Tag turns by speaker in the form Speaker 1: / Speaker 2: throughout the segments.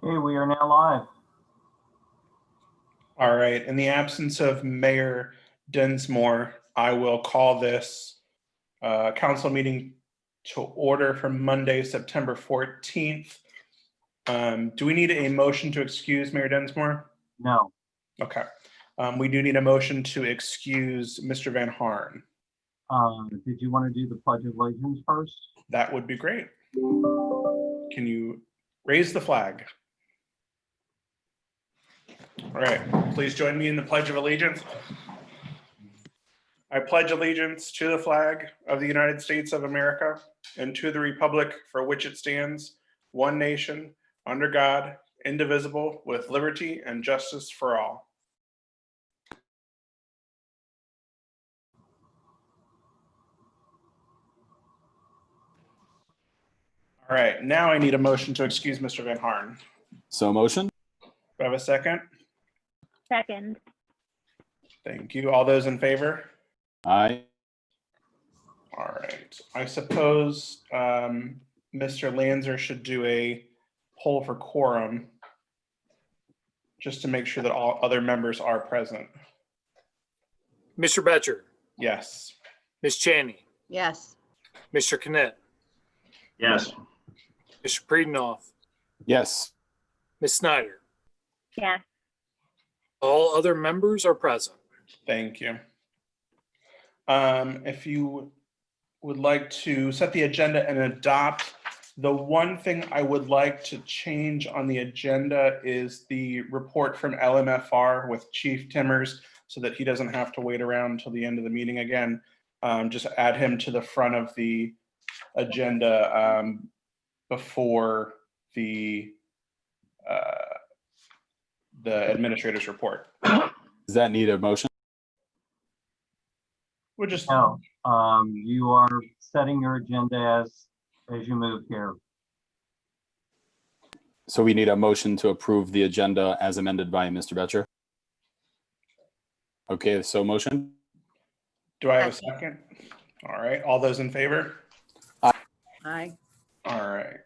Speaker 1: Okay, we are now live.
Speaker 2: All right. In the absence of Mayor Dinsmore, I will call this council meeting to order for Monday, September 14th. Do we need a motion to excuse Mayor Dinsmore?
Speaker 1: No.
Speaker 2: Okay. We do need a motion to excuse Mr. Van Harn.
Speaker 1: Did you want to do the Pledge of Allegiance first?
Speaker 2: That would be great. Can you raise the flag? All right, please join me in the Pledge of Allegiance. I pledge allegiance to the flag of the United States of America and to the republic for which it stands, one nation, under God, indivisible, with liberty and justice for all. All right, now I need a motion to excuse Mr. Van Harn.
Speaker 3: So motion?
Speaker 2: Do I have a second?
Speaker 4: Second.
Speaker 2: Thank you. All those in favor?
Speaker 3: Aye.
Speaker 2: All right. I suppose Mr. Lanzer should do a poll for quorum just to make sure that all other members are present.
Speaker 5: Mr. Betcher,
Speaker 2: Yes.
Speaker 5: Ms. Chaney,
Speaker 6: Yes.
Speaker 5: Mr. Knet,
Speaker 7: Yes.
Speaker 5: Mr. Priedenoff,
Speaker 3: Yes.
Speaker 5: Ms. Snyder.
Speaker 4: Yes.
Speaker 5: All other members are present.
Speaker 2: Thank you. If you would like to set the agenda and adopt, the one thing I would like to change on the agenda is the report from LMFR with Chief Timmers so that he doesn't have to wait around until the end of the meeting again. Just add him to the front of the agenda before the administrator's report.
Speaker 3: Does that need a motion?
Speaker 2: We'll just,
Speaker 1: No. You are setting your agenda as you move here.
Speaker 3: So we need a motion to approve the agenda as amended by Mr. Betcher. Okay, so motion?
Speaker 2: do I have a second? All right, all those in favor?
Speaker 6: Aye.
Speaker 2: All right,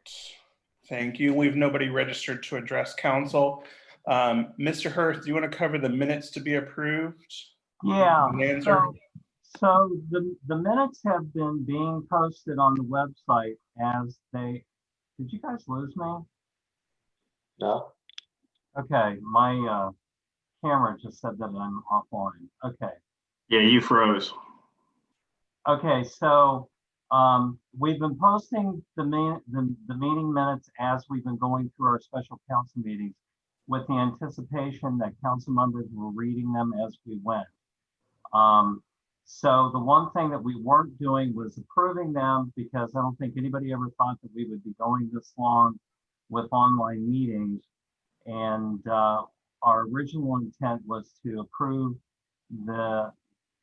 Speaker 2: thank you. We have nobody registered to address council. Mr. Hurst, do you want to cover the minutes to be approved?
Speaker 1: Yeah.
Speaker 2: Lanzer?
Speaker 1: So the minutes have been being posted on the website as did you guys lose me?
Speaker 7: No.
Speaker 1: Okay, my camera just said that I'm offline. Okay.
Speaker 7: Yeah, you froze.
Speaker 1: Okay, so we've been posting the meeting minutes as we've been going through our special council meetings with the anticipation that council members were reading them as we went. So the one thing that we weren't doing was approving them because I don't think anybody ever thought that we would be going this long with online meetings. And our original intent was to approve the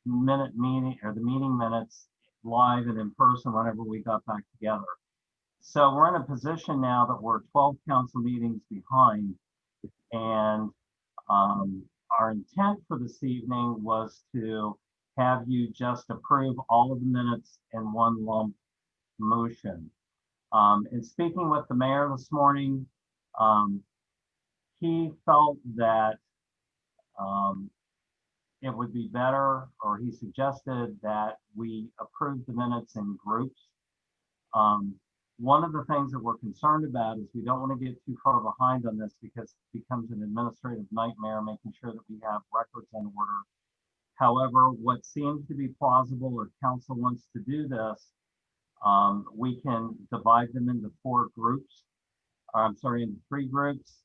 Speaker 1: meeting minutes live and in person whenever we got back together. So we're in a position now that we're 12 council meetings behind. And our intent for this evening was to have you just approve all of the minutes in one lump motion. In speaking with the mayor this morning, he felt that it would be better, or he suggested that we approve the minutes in groups. One of the things that we're concerned about is we don't want to get too far behind on this because it becomes an administrative nightmare making sure that we have records in order. However, what seems to be plausible, if council wants to do this, we can divide them into into 3 groups.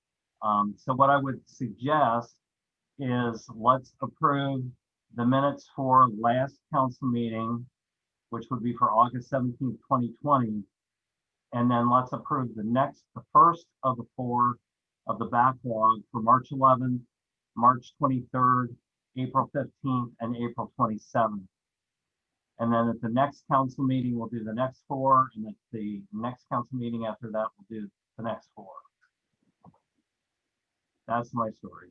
Speaker 1: So what I would suggest is let's approve the minutes for last council meeting, which would be for August 17th, 2020. And then let's approve the first of the 4 of the backlog for March 11th, March 23rd, April 15th, and April 27th. And then at the next council meeting, we'll do the next 4. And at the next council meeting after that, we'll do the next 4. That's my story.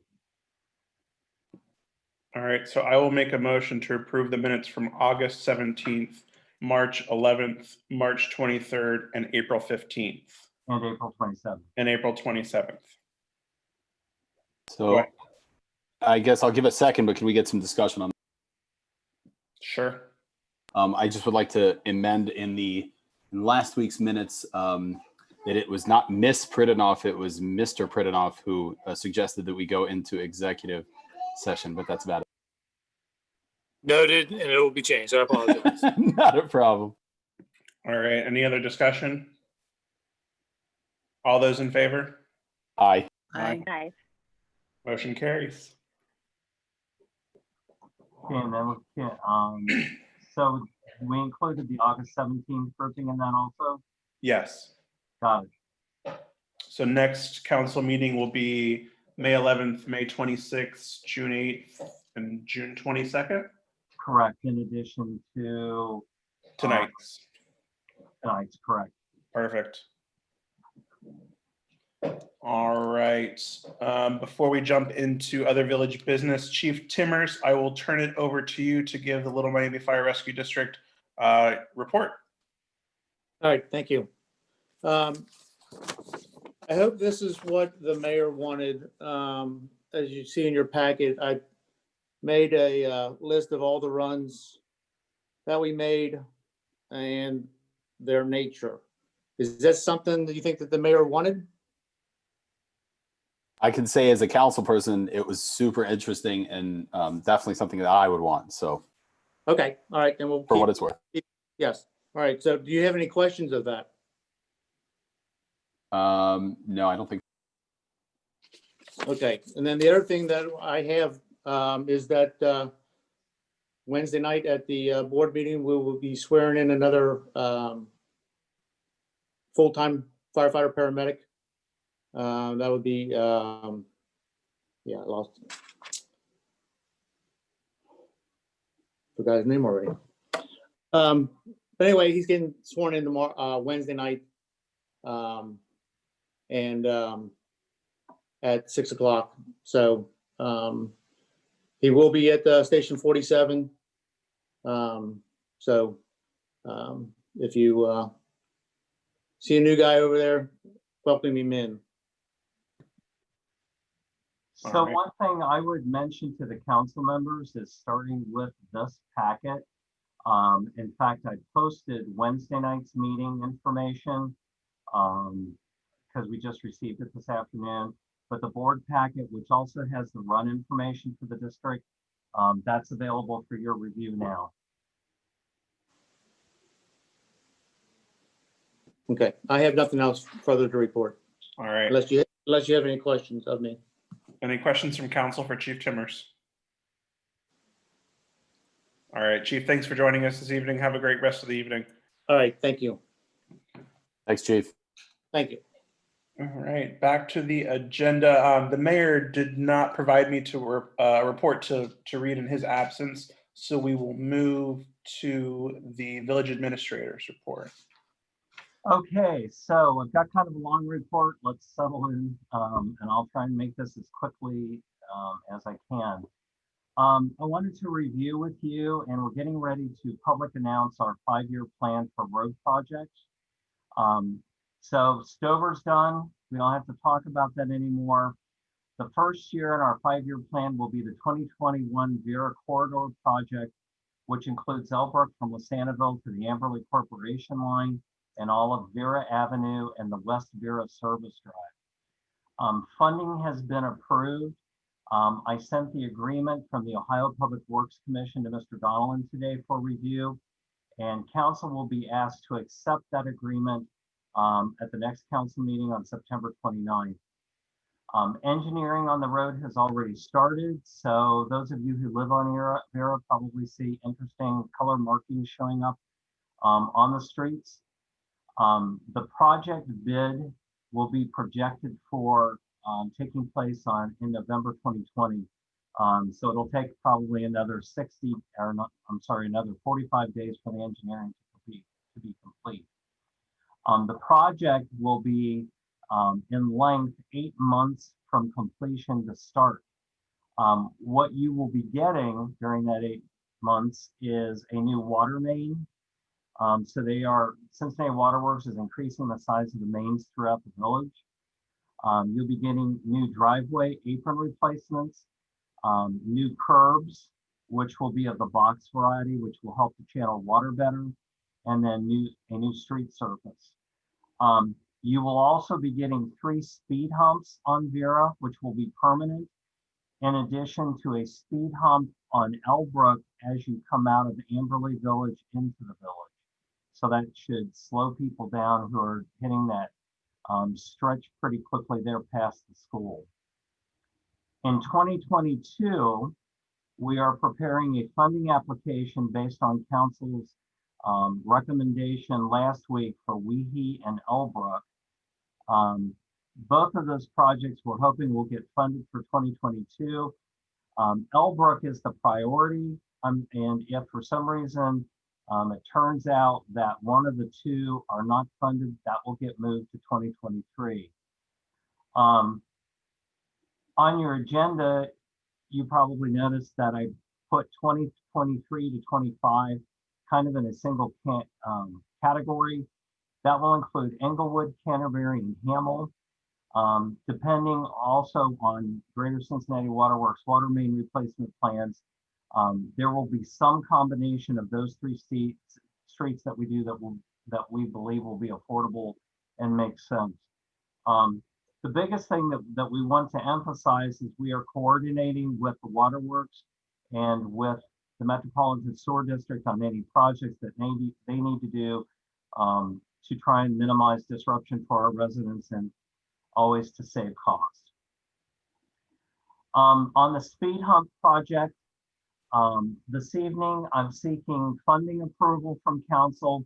Speaker 2: All right, so I will make a motion to approve the minutes from August 17th, March 11th, March 23rd, and April 15th.
Speaker 1: And April 27th.
Speaker 2: And April 27th.
Speaker 3: So I guess I'll give a second, but can we get some discussion on?
Speaker 2: Sure.
Speaker 3: I just would like to amend in last week's minutes that it was not Miss Pridenoff, it was Mr. Pridenoff who suggested that we go into executive session, but that's about
Speaker 5: Noted, and it will be changed. I apologize.
Speaker 3: it. Not a problem.
Speaker 2: All right. Any other discussion? All those in favor?
Speaker 3: Aye.
Speaker 6: Aye.
Speaker 4: Aye.
Speaker 2: Motion carries.
Speaker 1: Okay, and then we can, so we included the August 17th grouping in that also?
Speaker 2: Yes.
Speaker 1: Got it.
Speaker 2: So next council meeting will be May 11th, May 26th, June 8th, and June 22nd.
Speaker 1: Correct, in addition to
Speaker 2: Tonight's.
Speaker 1: tonight's, correct.
Speaker 2: Perfect. All right. Before we jump into other village business, Chief Timmers, I will turn it over to you to give the Little Miami Fire Rescue District report.
Speaker 8: All right, thank you. I hope this is what the mayor wanted. As you see in your packet, I made a list of all the runs that we made and their nature. Is that something that you think that the mayor wanted?
Speaker 3: I can say as a council person, it was super interesting and definitely something that I would want. So
Speaker 8: Okay, all right, then we'll
Speaker 3: for what
Speaker 8: keep,
Speaker 3: it's worth.
Speaker 8: yes. All right, so do you have any questions of that?
Speaker 3: No, I don't think.
Speaker 8: Okay, and then the other thing that I have is that Wednesday night at the board meeting, we will be swearing in another full-time firefighter paramedic. That would be, yeah, I lost. Forgot his name already. But anyway, he's getting sworn in tomorrow, Wednesday night. And at 6 o'clock. So he will be at Station 47. So if you see a new guy over there, welcome him in.
Speaker 1: So
Speaker 2: All right.
Speaker 1: one thing I would mention to the council members is starting with this packet. In fact, I posted Wednesday night's meeting information because we just received it this afternoon. But the board packet, which also has the run information for the district, that's available for your review now.
Speaker 8: Okay, I have nothing else further to report,
Speaker 2: All right.
Speaker 8: unless you have any questions of me.
Speaker 2: Any questions from council for Chief Timmers? All right, Chief, thanks for joining us this evening. Have a great rest of the evening.
Speaker 8: All right, thank you.
Speaker 3: Thanks, Chief.
Speaker 8: Thank you.
Speaker 2: All right, back to the agenda. The mayor did not provide me to a report to read in his absence, so we will move to the village administrator's report.
Speaker 1: Okay, so I've got kind of a long report. Let's settle in, and I'll try and make this as quickly as I can. I wanted to review with you, and we're getting ready to public announce our 5-year plan for road projects. So Stover's done. We don't have to talk about that anymore. The first year in our 5-year plan will be the 2021 Vera Corridor project, which includes Elbrook from Lasanaville to the Amberley Corporation line and all of Vera Avenue and the West Vera Service Drive. Funding has been approved. I sent the agreement from the Ohio Public Works Commission to Mr. Donellan today for review, and council will be asked to accept that agreement at the next council meeting on September 29th. Engineering on the road has already started, so those of you who live on Vera probably see interesting color markings showing up on the streets. The project bid will be projected for taking place in November 2020. So it'll take probably another 45 days for the engineering to be complete. The project will be in length 8 months from completion to start. What you will be getting during that 8 months is a new water main. So Cincinnati Waterworks is increasing the size of the mains throughout the village. You'll be getting new driveway apron replacements, new curbs, which will be of the box variety, which will help to channel water better, and then a new street surface. You will also be getting 3 speed humps on Vera, which will be permanent, in addition to a speed hump on Elbrook as you come out of Amberley Village into the village. So that should slow people down who are hitting that stretch pretty quickly there past the school. In 2022, we are preparing a funding application based on council's recommendation last week for Weehee and Elbrook. Both of those projects we're hoping will get funded for 2022. Elbrook is the priority, and if for some reason it turns out that one of the two are not funded, that will get moved to 2023. On your agenda, you probably noticed that I put 2023 to 25 kind of in a single category. That will include Englewood, Canterbury, and Hamel. Depending also on Greater Cincinnati Waterworks water main replacement plans, there will be some combination of those 3 streets that we do that we believe will be affordable and make sense. The biggest thing that we want to emphasize is we are coordinating with the waterworks and with the Metropolitan Sewer District on any projects that they need to do to try and minimize disruption for our residents and always to save costs. On the speed hump project, this evening, I'm seeking funding approval from council.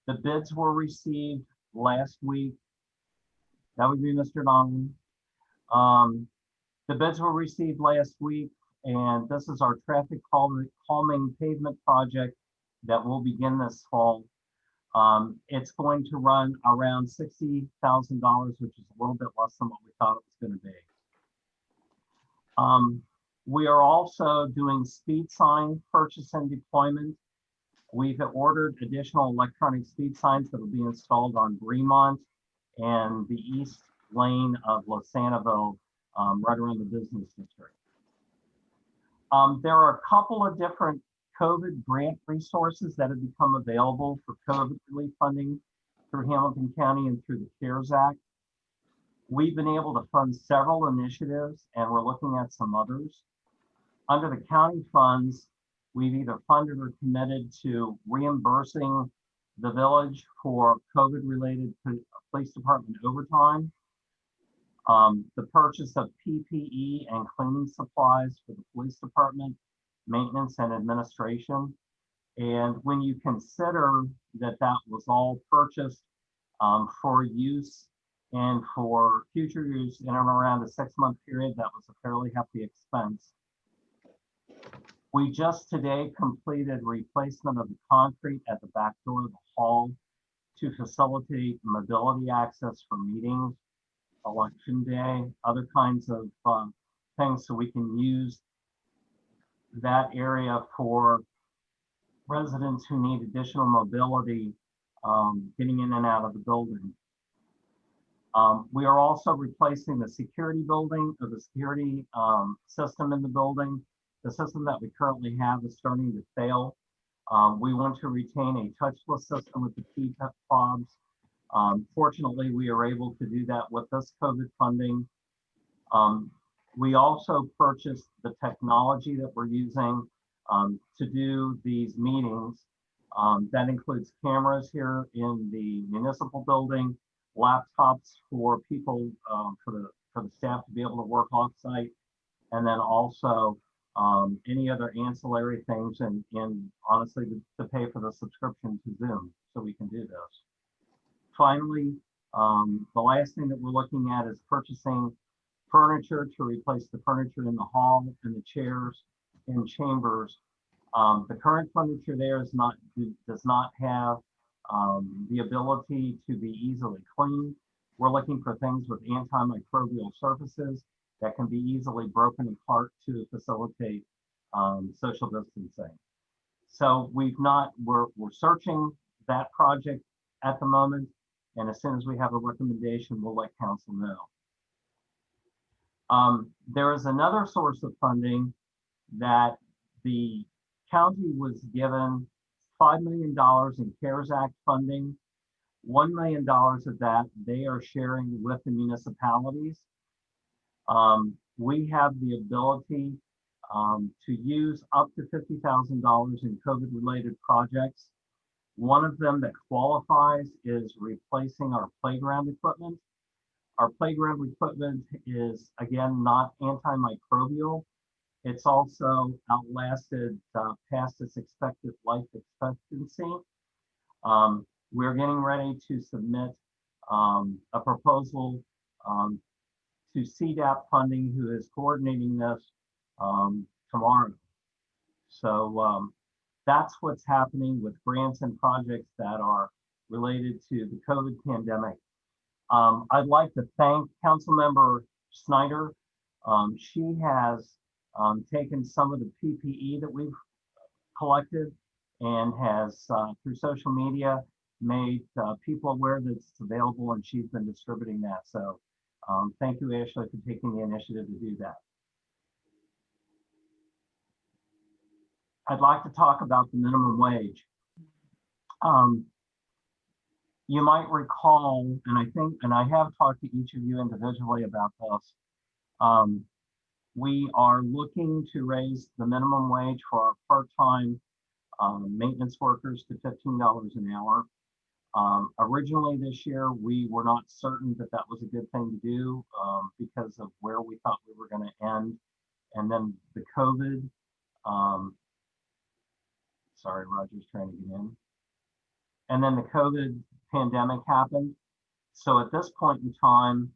Speaker 1: The bids were received last week. That would be Mr. Donovan. The bids were received last week, and this is our traffic calming pavement project that will begin this fall. It's going to run around $60,000, which is a little bit less than what we thought it was going to be. We are also doing speed sign purchase and deployment. We've ordered additional electronic speed signs that will be installed on Bremont and the east lane of Losanaville, right around the business district. There are a couple of different COVID grant resources that have become available for COVID relief funding through Hamilton County and through the CARES Act. We've been able to fund several initiatives, and we're looking at some others. Under the county funds, we've either funded or committed to reimbursing the village for COVID-related police department overtime, the purchase of PPE and cleaning supplies for the police department, maintenance and administration. And when you consider that that was all purchased for use and for future use in and around a 6-month period, that was a fairly hefty expense. We just today completed replacement of the concrete at the back door of the hall to facilitate mobility access for meetings, election day, other kinds of things, so we can use that area for residents who need additional mobility getting in and out of the building. We are also replacing the security building, or the security system in the building. The system that we currently have is starting to fail. We want to retain a touchless system with the key fobs. Fortunately, we are able to do that with this COVID funding. We also purchased the technology that we're using to do these meetings. That includes cameras here in the municipal building, laptops for people, for the staff to be able to work off-site, and then also any other ancillary things, and honestly to pay for the subscription to Zoom so we can do this. Finally, the last thing that we're looking at is purchasing furniture to replace the furniture in the hall and the chairs in chambers. The current furniture there does not have the ability to be easily cleaned. We're looking for things with antimicrobial surfaces that can be easily broken apart to facilitate social distancing. So we're searching that project at the moment, and as soon as we have a recommendation, we'll let council know. There is another source of funding that the county was given $5 million in CARES Act funding. $1 million of that they are sharing with the municipalities. We have the ability to use up to $50,000 in COVID-related projects. One of them that qualifies is replacing our playground equipment. Our playground equipment is, again, not antimicrobial. It's also outlasted past its expected life expectancy. We're getting ready to submit a proposal to CDAP funding, who is coordinating this tomorrow. So that's what's happening with grants and projects that are related to the COVID pandemic. I'd like to thank Councilmember Snyder. She has taken some of the PPE that we've collected and has, through social media, made people aware that it's available, and she's been distributing that. So thank you, Ashley, for taking the initiative to do that. I'd like to talk about the minimum wage. You might recall, and I have talked to each of you individually about this. We are looking to raise the minimum wage for our part-time maintenance workers to $15 an hour. Originally this year, we were not certain that that was a good thing to do because of where we thought we were going to end. And then the COVID, sorry, Roger's trying to get in. And then the COVID pandemic happened. So at this point in time,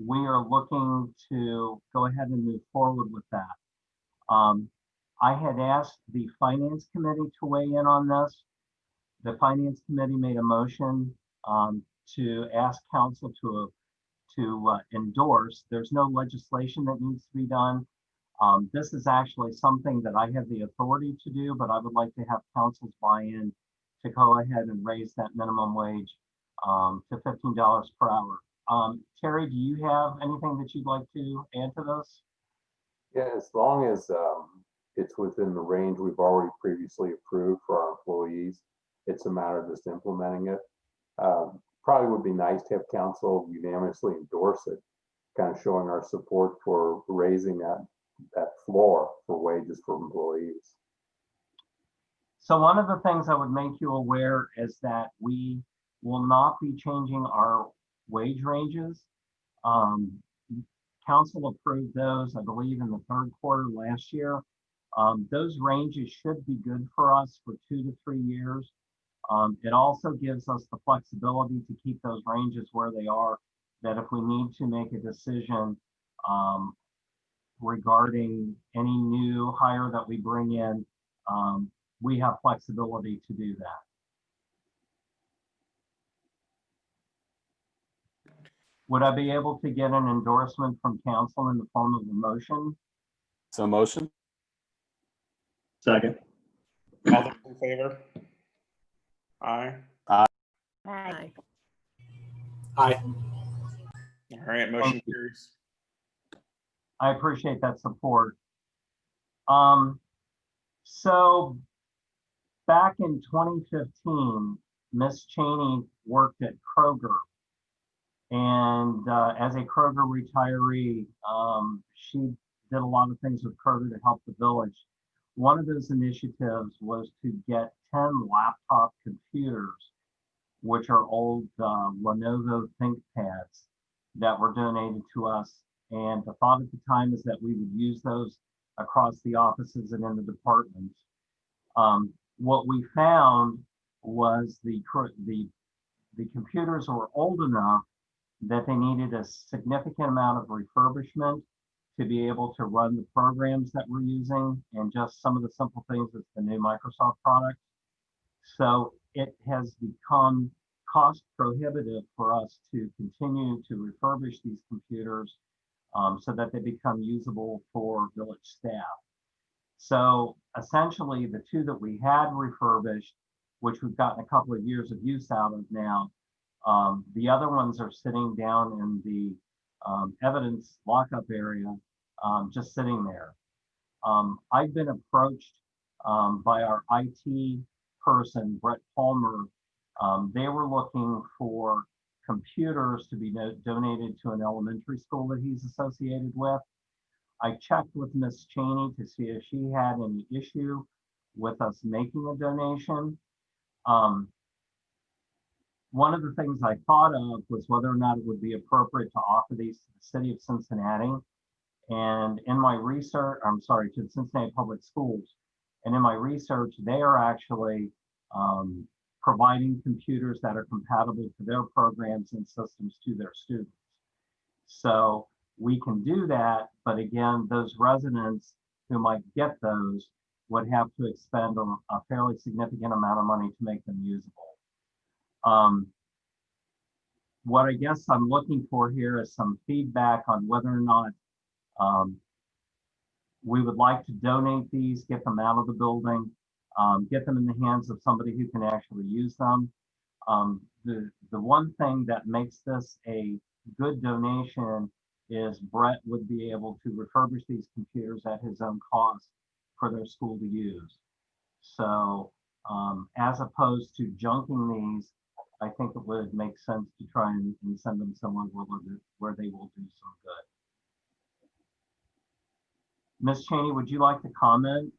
Speaker 1: we are looking to go ahead and move forward with that. I had asked the Finance Committee to weigh in on this. The Finance Committee made a motion to ask Council to endorse. There's no legislation that needs to be done. This is actually something that I have the authority to do, but I would like to have Council's buy-in to go ahead and raise that minimum wage to $15 per hour. Terry, do you have anything that you'd like to add to this?
Speaker 9: Yeah, as long as it's within the range we've already previously approved for our employees, it's a matter of just implementing it. Probably would be nice to have council unanimously endorse it, kind of showing our support for raising that floor for wages for employees.
Speaker 1: So one of the things I would make you aware is that we will not be changing our wage ranges. Council approved those, I believe, in the third quarter last year. Those ranges should be good for us for 2 to 3 years. It also gives us the flexibility to keep those ranges where they are, that if we need to make a decision regarding any new hire that we bring in, we have flexibility to do that. Would I be able to get an endorsement from council in the form of a motion?
Speaker 3: So motion?
Speaker 7: Second.
Speaker 2: All those in favor? Aye.
Speaker 4: Aye.
Speaker 6: Aye.
Speaker 2: All right, motion carries.
Speaker 1: I appreciate that support. So back in 2015, Miss Cheney worked at Kroger. And as a Kroger retiree, she did a lot of things with Kroger to help the village. One of those initiatives was to get 10 laptop computers, which are old Lenovo ThinkPads that were donated to us. And the thought at the time is that we would use those across the offices and in the departments. What we found was the computers were old enough that they needed a significant amount of refurbishment to be able to run the programs that we're using and just some of the simple things with the new Microsoft products. So it has become cost prohibitive for us to continue to refurbish these computers so that they become usable for village staff. So essentially the two that we had refurbished, which we've gotten a couple of years of use out of now, the other ones are sitting down in the evidence lockup area, just sitting there. I've been approached by our IT person, Brett Palmer. They were looking for computers to be donated to an elementary school that he's associated with. I checked with Miss Cheney to see if she had any issue with us making a donation. One of the things I thought of was whether or not it would be appropriate to offer these to the city of Cincinnati. And in my research, to the Cincinnati Public Schools. And in my research, they are actually providing computers that are compatible to their programs and systems to their students. So we can do that, but again, those residents who might get those would have to expend a fairly significant amount of money to make them usable. What I guess I'm looking for here is some feedback on whether or not we would like to donate these, get them out of the building, get them in the hands of somebody who can actually use them. The one thing that makes this a good donation is Brett would be able to refurbish these computers at his own cost for their school to use. So as opposed to junking these, I think it would make sense to try and send them somewhere where they will do some good. Ms. Cheney, would you like to comment?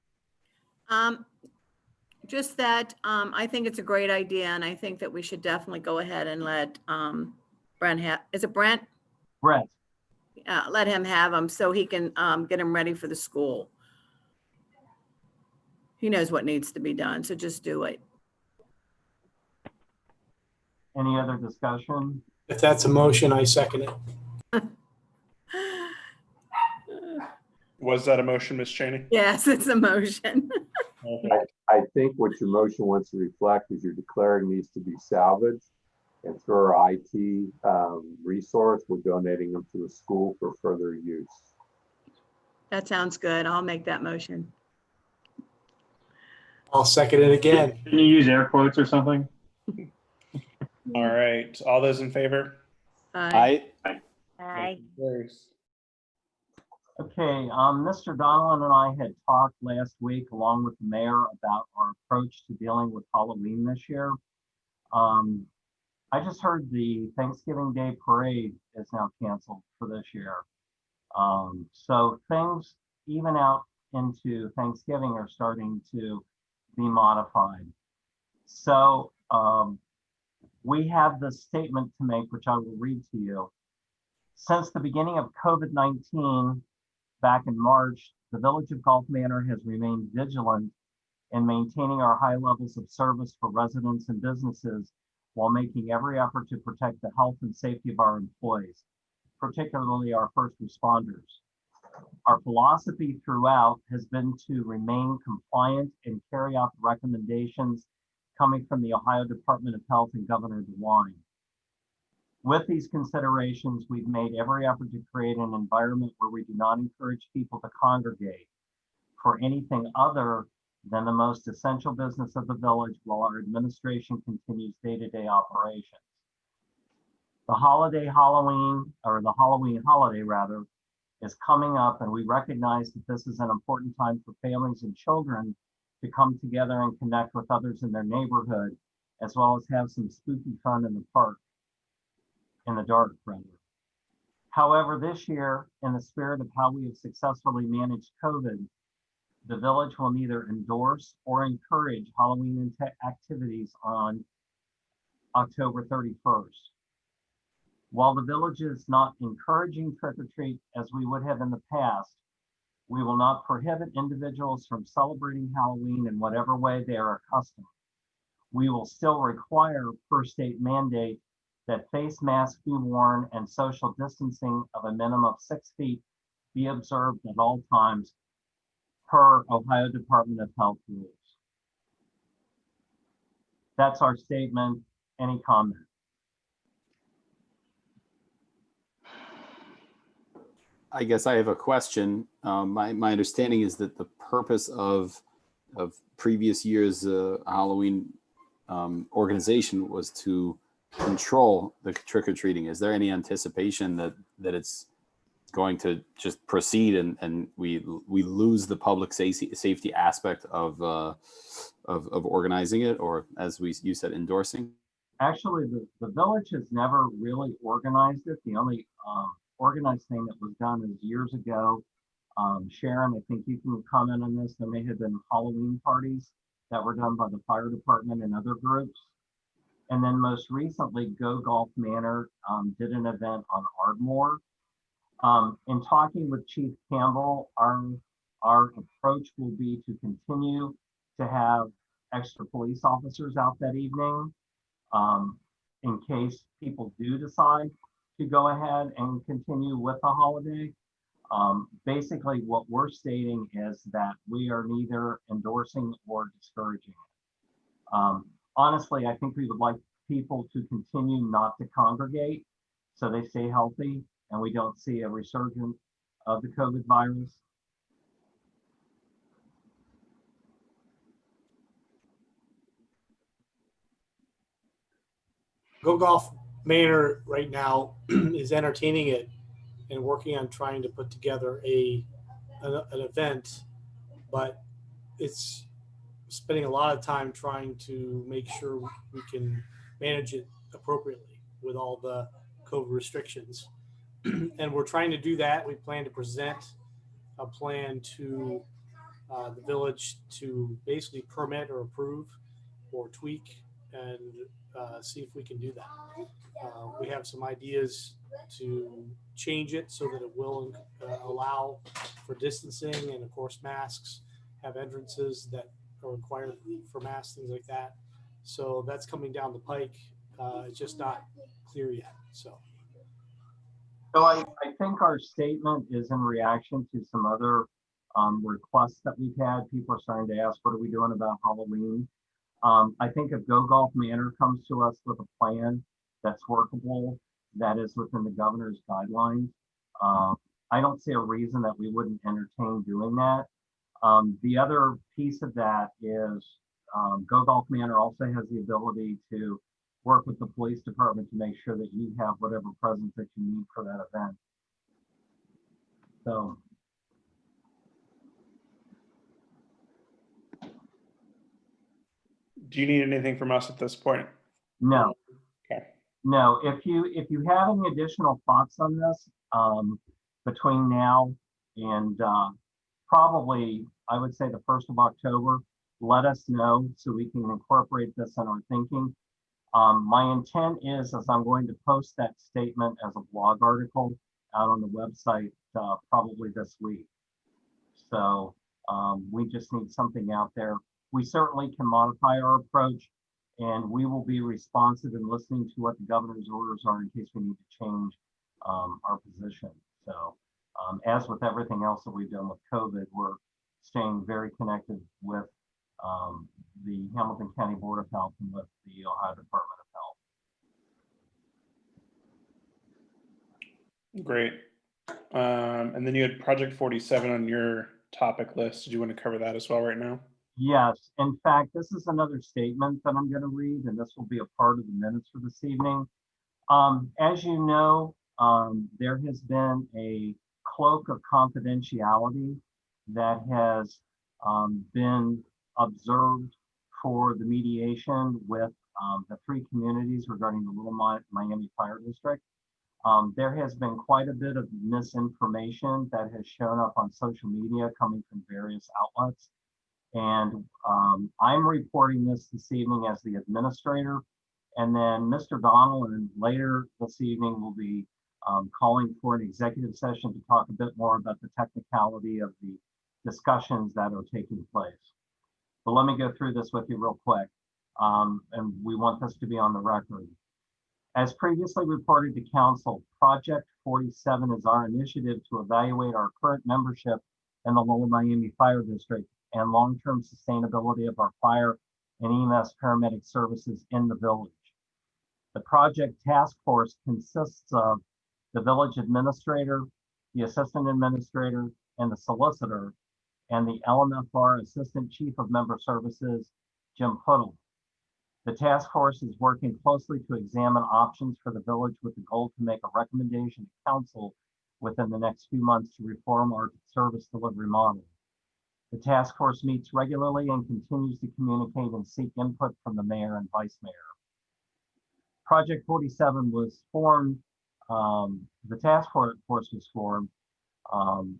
Speaker 6: Just that, I think it's a great idea, and I think that we should definitely go ahead and let Brent have, is it Brent?
Speaker 1: Brett,
Speaker 6: Let him have them so he can get them ready for the school. He knows what needs to be done, so just do it.
Speaker 1: any other discussion?
Speaker 10: If that's a motion, I second it.
Speaker 2: Was that a motion, Ms. Cheney?
Speaker 6: Yes, it's a motion.
Speaker 2: Okay.
Speaker 9: I think what your motion wants to reflect is you're declaring these to be salvaged, and through our IT resource, we're donating them to the school for further use.
Speaker 6: That sounds good. I'll make that motion.
Speaker 10: I'll second it again.
Speaker 7: Can you use air quotes or something?
Speaker 2: All right, all those in favor?
Speaker 6: Aye.
Speaker 4: Aye.
Speaker 2: Carries.
Speaker 1: Okay, Mr. Donlin and I had talked last week along with the mayor about our approach to dealing with Halloween this year. I just heard the Thanksgiving Day parade is now canceled for this year. So things even out into Thanksgiving are starting to be modified. So we have this statement to make, which I will read to you. Since the beginning of COVID-19, back in March, the Village of Gulf Manor has remained vigilant in maintaining our high levels of service for residents and businesses while making every effort to protect the health and safety of our employees, particularly our first responders. Our philosophy throughout has been to remain compliant and carry out the recommendations coming from the Ohio Department of Health and Governor DeWine. With these considerations, we've made every effort to create an environment where we do not encourage people to congregate for anything other than the most essential business of the village while our administration continues day-to-day operations. The Halloween holiday rather, is coming up, and we recognize that this is an important time for families and children to come together and connect with others in their neighborhood, as well as have some spooky fun in the park. In the dark, rather. However, this year, in the spirit of how we have successfully managed COVID, the village will neither endorse or encourage Halloween activities on October 31st. While the village is not encouraging trick-or-treat as we would have in the past, we will not prohibit individuals from celebrating Halloween in whatever way they are accustomed. We will still require, per state mandate, that face masks be worn and social distancing of a minimum of 6 feet be observed at all times per Ohio Department of Health rules. That's our statement. Any comment?
Speaker 3: I guess I have a question. My understanding is that the purpose of previous years' Halloween organization was to control the trick or treating? Is there any anticipation that it's going to just proceed and we lose the public safety aspect of organizing it, or as you said, endorsing?
Speaker 1: Actually, the village has never really organized it. The only organized thing that was done is years ago. Sharon, I think you can comment on this. There may have been Halloween parties that were done by the fire department and other groups. And then most recently, Go Golf Manor did an event on Ardmore. In talking with Chief Campbell, our approach will be to continue to have extra police officers out that evening in case people do decide to go ahead and continue with the holiday. Basically, what we're stating is that we are neither endorsing or discouraging it. Honestly, I think we would like people to continue not to congregate so they stay healthy and we don't see a resurgence of the COVID virus.
Speaker 10: Go Golf Manor right now is entertaining it and working on trying to put together an event, but it's spending a lot of time trying to make sure we can manage it appropriately with all the COVID restrictions. And we're trying to do that. We plan to present a plan to the village to basically permit or approve or tweak and see if we can do that. We have some ideas to change it so that it will allow for distancing and of course masks, have entrances that are required for masks, things like that. So that's coming down the pike. It's just not clear yet. So
Speaker 1: I think our statement is in reaction to some other requests that we've had. People are starting to ask, what are we doing about Halloween? I think if Go Golf Manor comes to us with a plan that's workable, that is within the governor's guidelines, I don't see a reason that we wouldn't entertain doing that. The other piece of that is Go Golf Manor also has the ability to work with the police department to make sure that you have whatever presents that you need for that event. So.
Speaker 2: Do you need anything from us at this point?
Speaker 1: No.
Speaker 2: Okay.
Speaker 1: No, if you have any additional thoughts on this between now and probably, I would say the 1st of October, let us know so we can incorporate this in our thinking. My intent is I'm going to post that statement as a blog article out on the website probably this week. So we just need something out there. We certainly can modify our approach, and we will be responsive in listening to what the governor's orders are in case we need to change our position. So as with everything else that we've done with COVID, we're staying very connected with the Hamilton County Board of Health and with the Ohio Department of Health.
Speaker 2: Great. And then you had Project 47 on your topic list. Did you want to cover that as well right now?
Speaker 1: Yes. In fact, this is another statement that I'm going to read, and this will be a part of the minutes for this evening. As you know, there has been a cloak of confidentiality that has been observed for the mediation with the 3 communities regarding the Little Miami Fire District. There has been quite a bit of misinformation that has shown up on social media coming from various outlets. And I'm reporting this evening as the administrator. And then Mr. Donald later this evening will be calling for an executive session to talk a bit more about the technicality of the discussions that are taking place. But let me go through this with you real quick. And we want this to be on the record. As previously reported to Council, Project 47 is our initiative to evaluate our current membership in the Lower Miami Fire District and long-term sustainability of our fire and EMS paramedic services in the village. The project task force consists of the village administrator, the assistant administrator, and the solicitor, and the LMFR Assistant Chief of Member Services, Jim Puddle. The task force is working closely to examine options for the village with the goal to make a recommendation to council within the next few months to reform our service delivery model. The task force meets regularly and continues to communicate and seek input from the mayor and vice mayor. Project 47 was formed, the task force was formed, and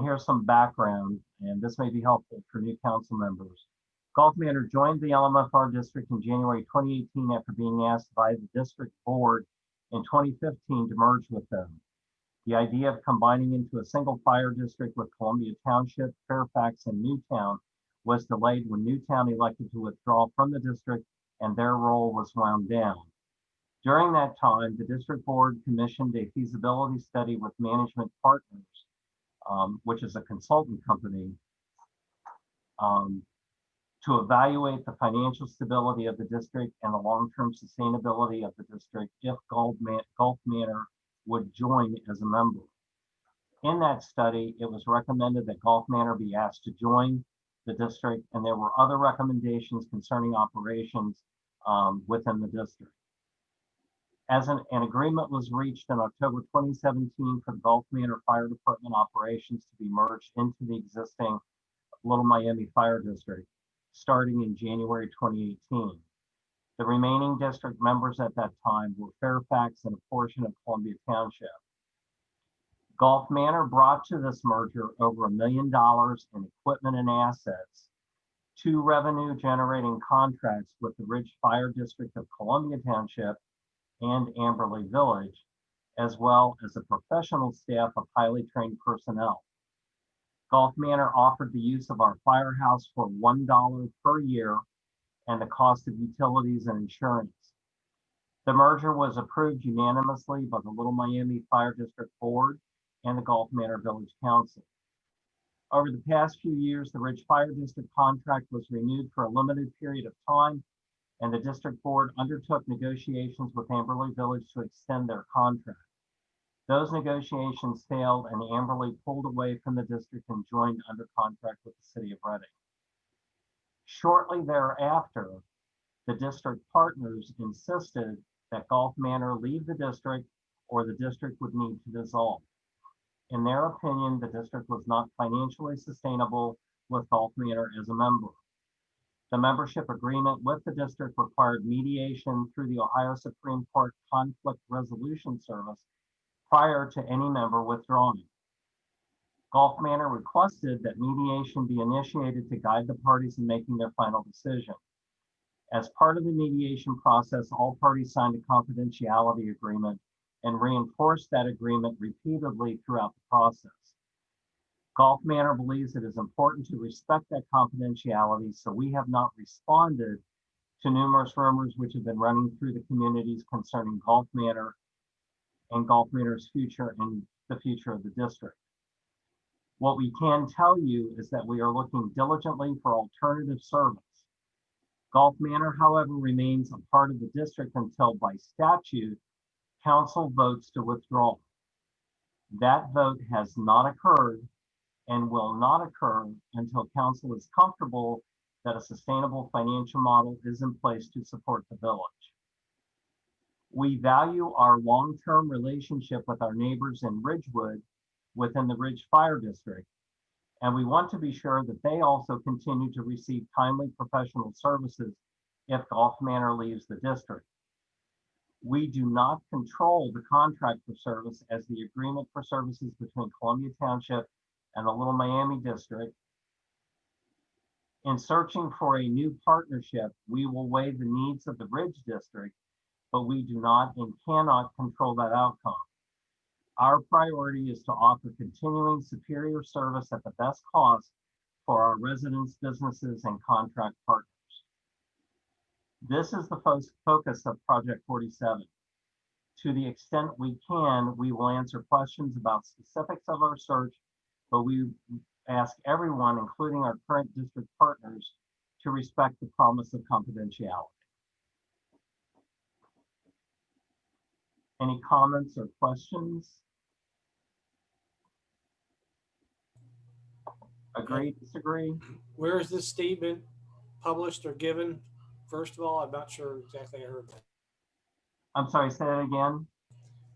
Speaker 1: here's some background, and this may be helpful for new council members. Gulf Manor joined the LMFR district in January 2018 after being asked by the district board in 2015 to merge with them. The idea of combining into a single fire district with Columbia Township, Fairfax, and Newtown was delayed when Newtown elected to withdraw from the district and their role was wound down. During that time, the district board commissioned a feasibility study with Management Partners, which is a consultant company, to evaluate the financial stability of the district and the long-term sustainability of the district if Gulf Manor would join as a member. In that study, it was recommended that Gulf Manor be asked to join the district, and there were other recommendations concerning operations within the district. As an agreement was reached in October 2017 for the Gulf Manor Fire Department operations to be merged into the existing Little Miami Fire District, starting in January 2018. The remaining district members at that time were Fairfax and a portion of Columbia Township. Gulf Manor brought to this merger over $1 million in equipment and assets, 2 revenue-generating contracts with the Ridge Fire District of Columbia Township and Amberley Village, as well as a professional staff of highly trained personnel. Gulf Manor offered the use of our firehouse for $1 per year and the cost of utilities and insurance. The merger was approved unanimously by the Little Miami Fire District Board and the Gulf Manor Village Council. Over the past few years, the Ridge Fire District contract was renewed for a limited period of time, and the district board undertook negotiations with Amberley Village to extend their contract. Those negotiations failed, and Amberley pulled away from the district and joined under contract with the city of Reading. Shortly thereafter, the district partners insisted that Gulf Manor leave the district or the district would need to dissolve. In their opinion, the district was not financially sustainable with Gulf Manor as a member. The membership agreement with the district required mediation through the Ohio Supreme Court Conflict Resolution Service prior to any member withdrawing. Gulf Manor requested that mediation be initiated to guide the parties in making their final decision. As part of the mediation process, all parties signed a confidentiality agreement and reinforced that agreement repeatedly throughout the process. Gulf Manor believes it is important to respect that confidentiality, so we have not responded to numerous rumors which have been running through the communities concerning Gulf Manor and Gulf Manor's future and the future of the district. What we can tell you is that we are looking diligently for alternative service. Gulf Manor, however, remains a part of the district until by statute, council votes to withdraw. That vote has not occurred and will not occur until council is comfortable that a sustainable financial model is in place to support the village. We value our long-term relationship with our neighbors in Ridgewood within the Ridge Fire District, and we want to be sure that they also continue to receive timely professional services if Gulf Manor leaves the district. We do not control the contract for service, as the agreement for services between Columbia Township and the Little Miami District. In searching for a new partnership, we will weigh the needs of the Ridge District, but we do not and cannot control that outcome. Our priority is to offer continuing superior service at the best cost for our residents, businesses, and contract partners. This is the focus of Project 47. To the extent we can, we will answer questions about specifics of our search, but we ask everyone, including our current district partners, to respect the promise of confidentiality. Any comments or questions? Agree, disagree?
Speaker 10: Where is this statement published or given first of all? I'm not sure exactly I heard that.
Speaker 1: I'm sorry, say that again.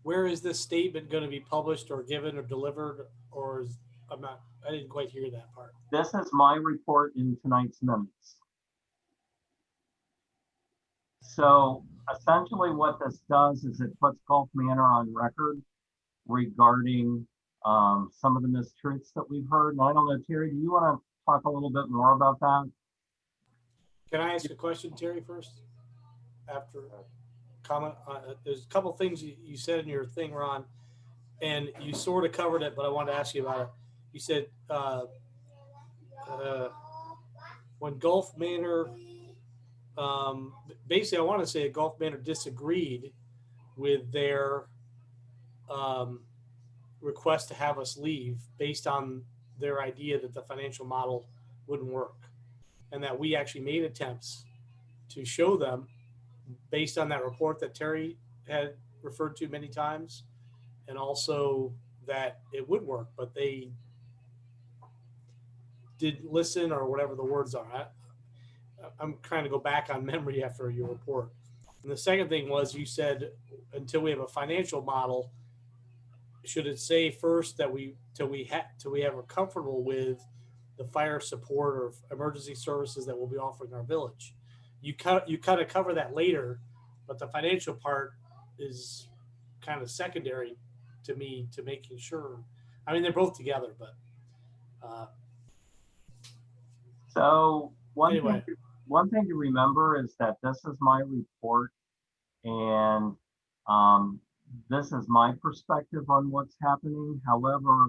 Speaker 10: Where is this statement going to be published or given or delivered, or is, I didn't quite hear that part.
Speaker 1: This is my report in tonight's minutes. So essentially what this does is it puts Gulf Manor on record regarding some of the mistruths that we've heard. And I don't know, Terry, do you want to talk a little bit more about that?
Speaker 10: Can I ask a question, Terry, first? After comment, there's a couple things you said in your thing, Ron, and you sort of covered it, but I wanted to ask you about it. You said when Gulf Manor, basically, I want to say Gulf Manor disagreed with their request to have us leave based on their idea that the financial model wouldn't work, and that we actually made attempts to show them based on that report that Terry had referred to many times, and also that it would work, but they didn't listen, or whatever the words are. I'm trying to go back on memory after your report. And the second thing was, you said until we have a financial model, should it say first that till we have a comfortable with the fire support or emergency services that we'll be offering our village? You kind of cover that later, but the financial part is kind of secondary to me, to making sure. I mean, they're both together, but
Speaker 1: So
Speaker 10: anyway.
Speaker 1: one thing to remember is that this is my report, and this is my perspective on what's happening. However,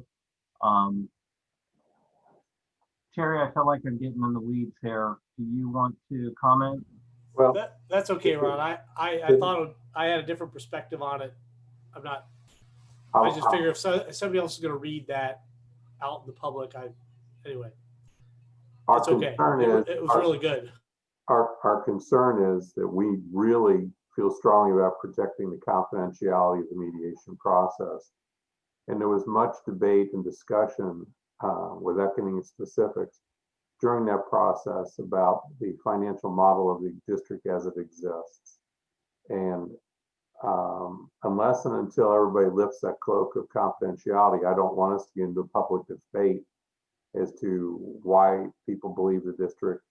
Speaker 1: Terry, I feel like I'm getting in the weeds here. Do you want to comment?
Speaker 9: Well,
Speaker 10: That's okay, Ron. I thought I had a different perspective on it. I'm not. I just figure if somebody else is going to read that out in the public, anyway.
Speaker 9: our
Speaker 10: It's okay.
Speaker 9: concern is
Speaker 10: It was really good.
Speaker 9: Our concern is that we really feel strongly about protecting the confidentiality of the mediation process. And there was much debate and discussion, without getting into specifics, during that process about the financial model of the district as it exists. And unless and until everybody lifts that cloak of confidentiality, I don't want us to get into a public debate as to why people believe the district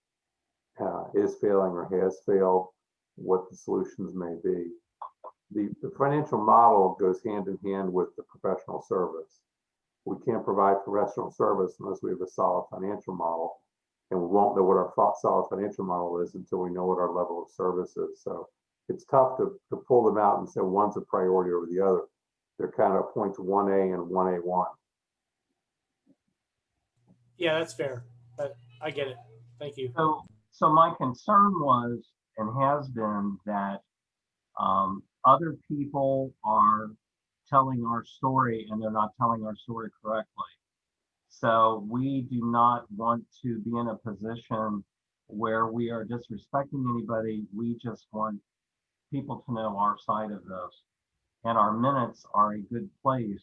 Speaker 9: is failing or has failed, what the solutions may be. The financial model goes hand in hand with the professional service. We can't provide professional service unless we have a solid financial model, and we won't know what our solid financial model is until we know what our level of service is. So it's tough to pull them out and say one's a priority over the other. They're kind of points 1A and 1A1.
Speaker 10: Yeah, that's fair. But I get it. Thank you.
Speaker 1: So my concern was and has been that other people are telling our story and they're not telling our story correctly. So we do not want to be in a position where we are disrespecting anybody. We just want people to know our side of this. And our minutes are a good place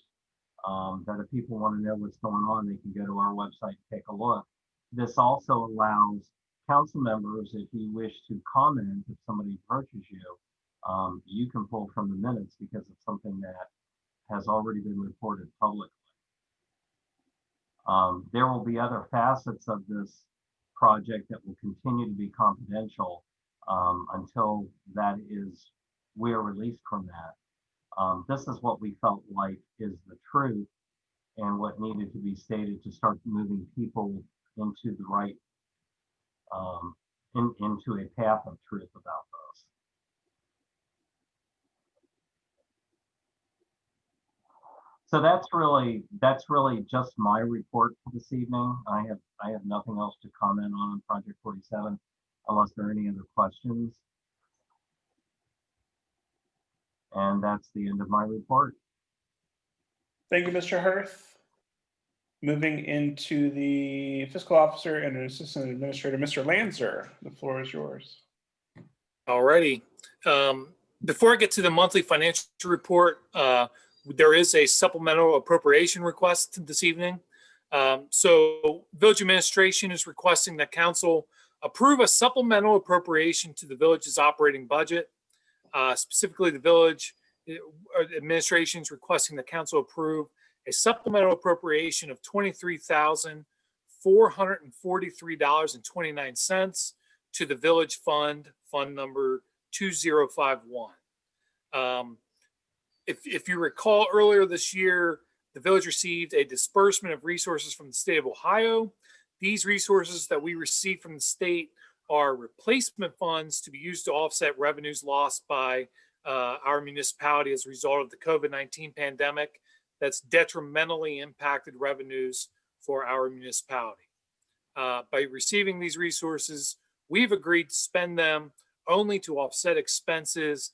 Speaker 1: that if people want to know what's going on, they can go to our website, take a look. This also allows council members, if you wish to comment, if somebody approaches you, you can pull from the minutes because it's something that has already been reported publicly. There will be other facets of this project that will continue to be confidential until we are released from that. This is what we felt like is the truth and what needed to be stated to start moving people into the right, into a path of truth about this. So that's really just my report for this evening. I have nothing else to comment on Project 47 unless there are any other questions. And that's the end of my report.
Speaker 2: Thank you, Mr. Hirth. Moving into the fiscal officer and assistant administrator, Mr. Lanzer, the floor is yours.
Speaker 5: All righty. Before I get to the monthly financial report, there is a supplemental appropriation request this evening. So village administration is requesting that council approve a supplemental appropriation to the village's operating budget. Specifically, the village administration is requesting the council approve a supplemental appropriation of $23,443.29 to the village fund number 2051. If you recall, earlier this year, the village received a disbursement of resources from the state of Ohio. These resources that we received from the state are replacement funds to be used to offset revenues lost by our municipality as a result of the COVID-19 pandemic that's detrimentally impacted revenues for our municipality. By receiving these resources, we've agreed to spend them only to offset expenses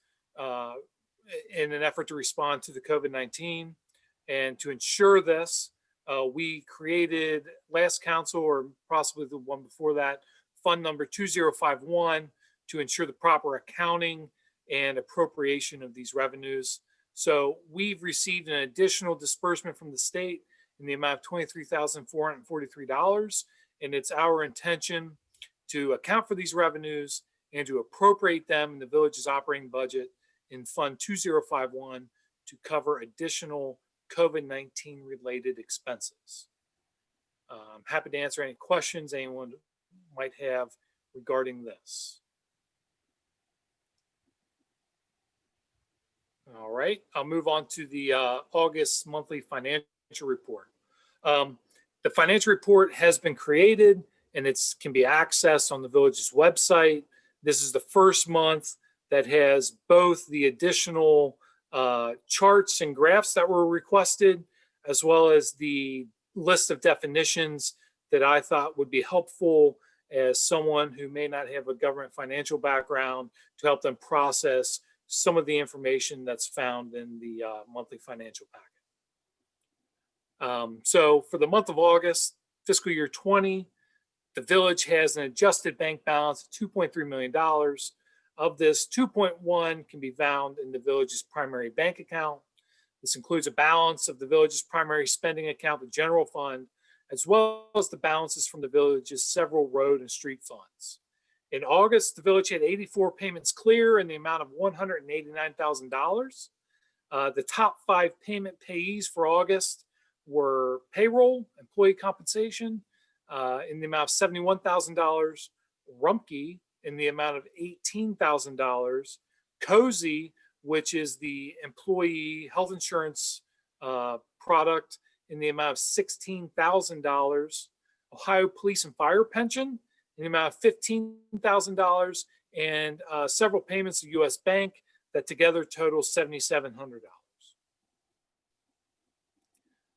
Speaker 5: in an effort to respond to the COVID-19. And to ensure this, we created last council, or possibly the one before that, fund number 2051 to ensure the proper accounting and appropriation of these revenues. So we've received an additional disbursement from the state in the amount of $23,443. And it's our intention to account for these revenues and to appropriate them in the village's operating budget in Fund 2051 to cover additional COVID-19 related expenses. I'm happy to answer any questions anyone might have regarding this. All right, I'll move on to the August monthly financial report. The financial report has been created and it can be accessed on the village's website. This is the first month that has both the additional charts and graphs that were requested, as well as the list of definitions that I thought would be helpful as someone who may not have a government financial background to help them process some of the information that's found in the monthly financial packet. So for the month of August, fiscal year 20, the village has an adjusted bank balance of $2.3 million. Of this, 2.1 can be found in the village's primary bank account. This includes a balance of the village's primary spending account, the general fund, as well as the balances from the village's several road and street funds. In August, the village had 84 payments clear in the amount of $189,000. The top 5 payment payees for August were payroll, employee compensation in the amount of $71,000, Rumpke in the amount of $18,000, Cozy, which is the employee health insurance product, in the amount of $16,000, Ohio Police and Fire Pension in the amount of $15,000, and several payments to U.S. Bank that together total $7,700.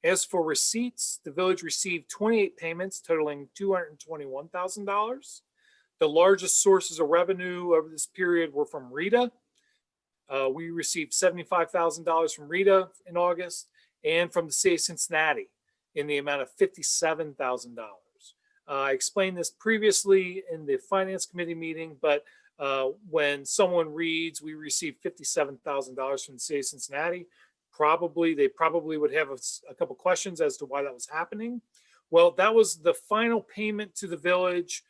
Speaker 5: As for receipts, the village received 28 payments totaling $221,000. The largest sources of revenue over this period were from RETA. We received $75,000 from RETA in August, and from the city of Cincinnati in the amount of $57,000. I explained this previously in the finance committee meeting, but when someone reads, we received $57,000 from the city of Cincinnati, they probably would have a couple questions as to why that was happening. Well, that was the final payment to the village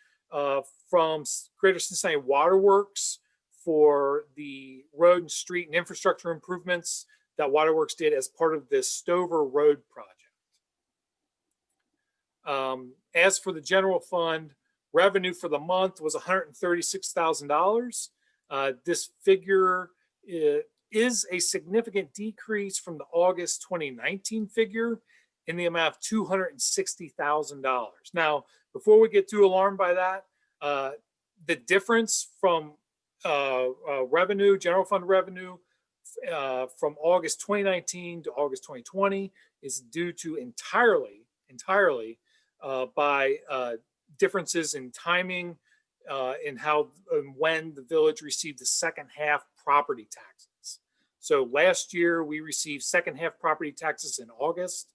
Speaker 5: from Greater Cincinnati Waterworks for the road and street and infrastructure improvements that Waterworks did as part of this Stover Road project. As for the general fund, revenue for the month was $136,000. This figure is a significant decrease from the August 2019 figure in the amount of $260,000. Now, before we get too alarmed by that, the difference from revenue, general fund revenue, from August 2019 to August 2020 is due to entirely by differences in timing in how and when the village received the second half property taxes. So last year we received second half property taxes in August.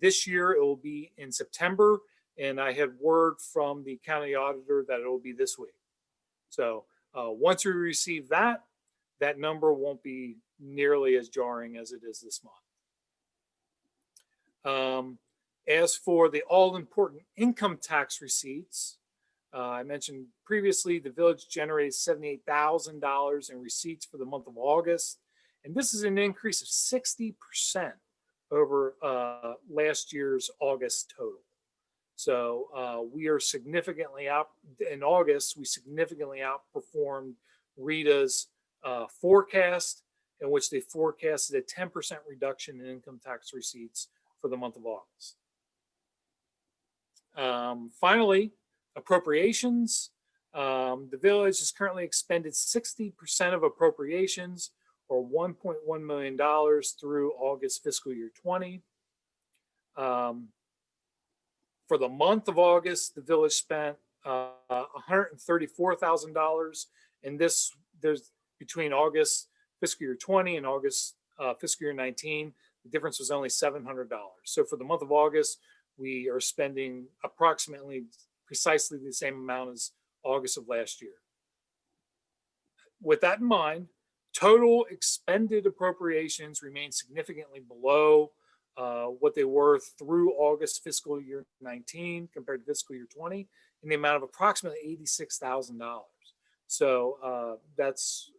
Speaker 5: This year it will be in September, and I had word from the county auditor that it will be this week. So once we receive that, that number won't be nearly as jarring as it is this month. As for the all-important income tax receipts, I mentioned previously, the village generated $78,000 in receipts for the month of August. And this is an increase of 60% over last year's August total. So we are significantly out in August. We significantly outperformed Rita's forecast, in which they forecasted a 10% reduction in income tax receipts for the month of August. Finally, appropriations. The village has currently expended 60% of appropriations, or $1.1 million through August fiscal year 20. For the month of August, the village spent $134,000, and there's between August fiscal year 20 and August fiscal year 19, the difference was only $700. So for the month of August, we are spending approximately precisely the same amount as August of last year. With that in mind, total expended appropriations remain significantly below what they were through August fiscal year 19 compared to fiscal year 20 in the amount of approximately $86,000. So that's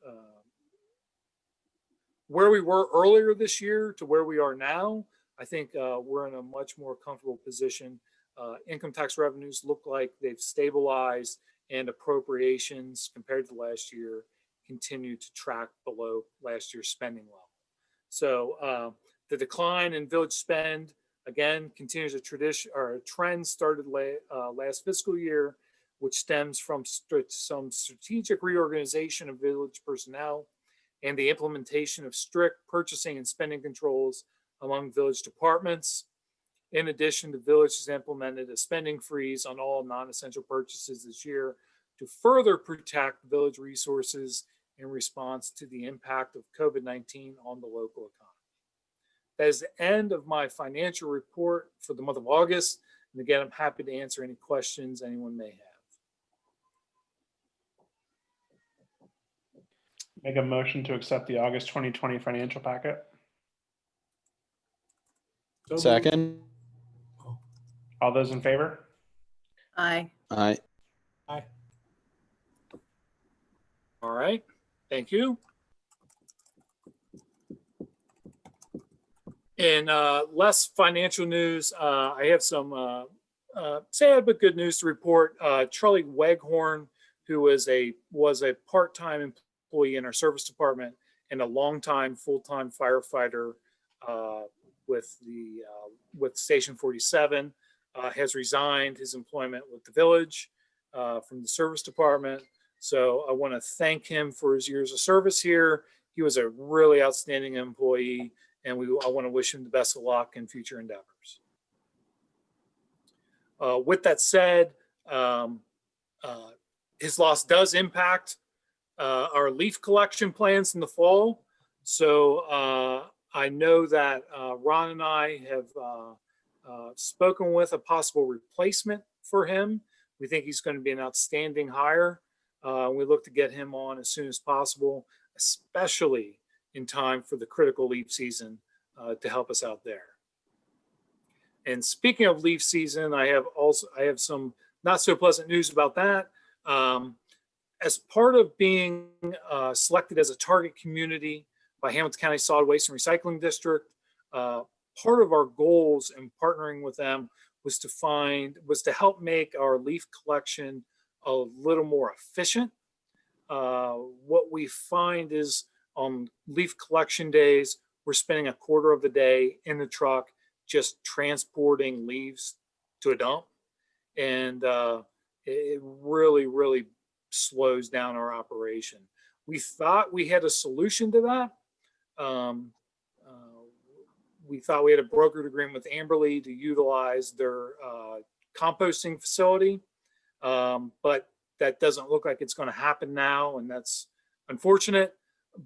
Speaker 5: where we were earlier this year to where we are now. I think we're in a much more comfortable position. Income tax revenues look like they've stabilized, and appropriations compared to last year continue to track below last year's spending level. So the decline in village spend, again, continues a tradition or a trend started last fiscal year, which stems from some strategic reorganization of village personnel and the implementation of strict purchasing and spending controls among village departments. In addition, the village has implemented a spending freeze on all non-essential purchases this year to further protect village resources in response to the impact of COVID-19 on the local economy. That is the end of my financial report for the month of August. And again, I'm happy to answer any questions anyone may have.
Speaker 2: Make a motion to accept the August 2020 financial packet.
Speaker 10: So moved.
Speaker 3: Second.
Speaker 2: All those in favor?
Speaker 6: Aye.
Speaker 3: Aye.
Speaker 10: Aye.
Speaker 5: All right, thank you. In less financial news, I have some sad but good news to report. Charlie Weghorn, who was a part-time employee in our service department and a longtime full-time firefighter with Station 47, has resigned his employment with the village from the service department. So I want to thank him for his years of service here. He was a really outstanding employee, and I want to wish him the best of luck in future endeavors. With that said, his loss does impact our leaf collection plans in the fall. So I know that Ron and I have spoken with a possible replacement for him. We think he's going to be an outstanding hire. We look to get him on as soon as possible, especially in time for the critical leaf season to help us out there. And speaking of leaf season, I have some not so pleasant news about that. As part of being selected as a target community by Hamilton County Solid Waste and Recycling District, part of our goals in partnering with them was to help make our leaf collection a little more efficient. What we find is on leaf collection days, we're spending a quarter of the day in the truck just transporting leaves to a dump. And it really, really slows down our operation. We thought we had a solution to that. We thought we had a brokered agreement with Amberley to utilize their composting facility. But that doesn't look like it's going to happen now, and that's unfortunate.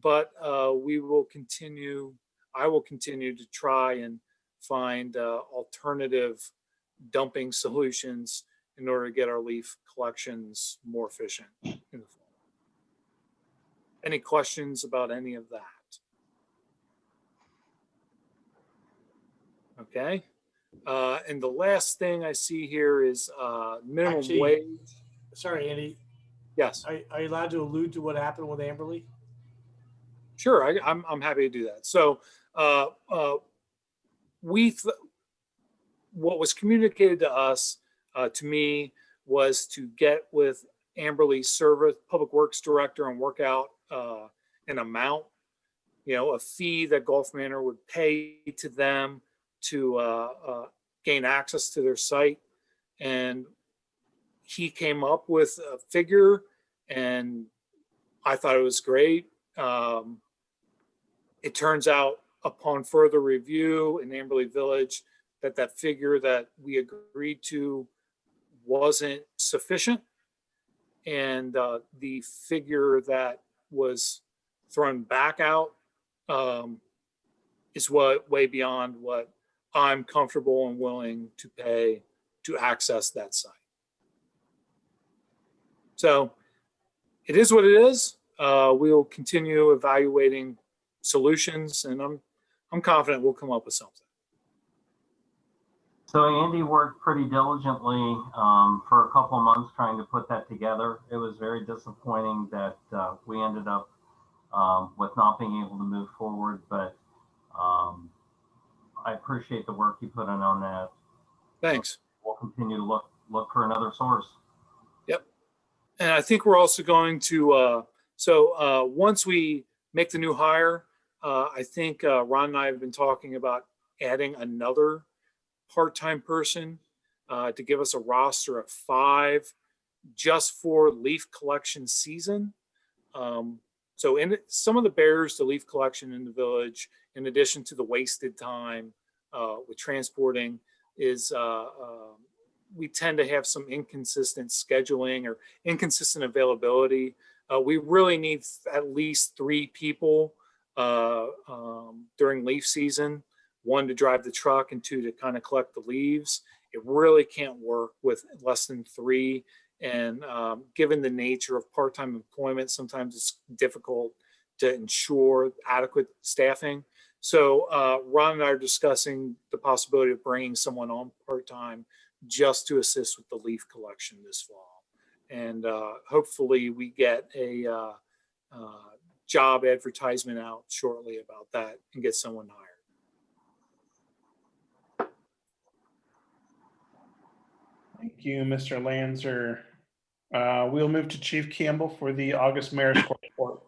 Speaker 5: But I will continue to try and find alternative dumping solutions in order to get our leaf collections more efficient in the fall. Any questions about any of that? Okay. And the last thing I see here is minimum
Speaker 10: Actually,
Speaker 5: wage.
Speaker 10: sorry, Andy,
Speaker 5: Yes,
Speaker 10: are you allowed to allude to what happened with Amberley?
Speaker 5: sure. I'm happy to do that. So what was communicated to us, to me, was to get with Amberley Service Public Works Director and work out an amount, a fee that Gulf Manor would pay to them to gain access to their site. And he came up with a figure, and I thought it was great. It turns out, upon further review in Amberley Village, that figure that we agreed to wasn't sufficient. And the figure that was thrown back out is way beyond what I'm comfortable and willing to pay to access that site. So it is what it is. We will continue evaluating solutions, and I'm confident we'll come up with something.
Speaker 1: So Andy worked pretty diligently for a couple of months trying to put that together. It was very disappointing that we ended up with not being able to move forward, but I appreciate the work you put in on that.
Speaker 5: Thanks.
Speaker 1: We'll continue to look for another source.
Speaker 5: Yep. And I think we're also going to, once we make the new hire, I think Ron and I have been talking about adding another part-time person to give us a roster of 5 just for leaf collection season. So in some of the barriers to leaf collection in the village, in addition to the wasted time with transporting, is we tend to have some inconsistent scheduling or inconsistent availability. We really need at least 3 people during leaf season, 1 to drive the truck and 2 to kind of collect the leaves. It really can't work with less than 3. And given the nature of part-time employment, sometimes it's difficult to ensure adequate staffing. So Ron and I are discussing the possibility of bringing someone on part-time just to assist with the leaf collection this fall. And hopefully we get a job advertisement out shortly about that and get someone hired.
Speaker 2: Thank you, Mr. Lanzer. We'll move to Chief Campbell for the August Mayor's Court report.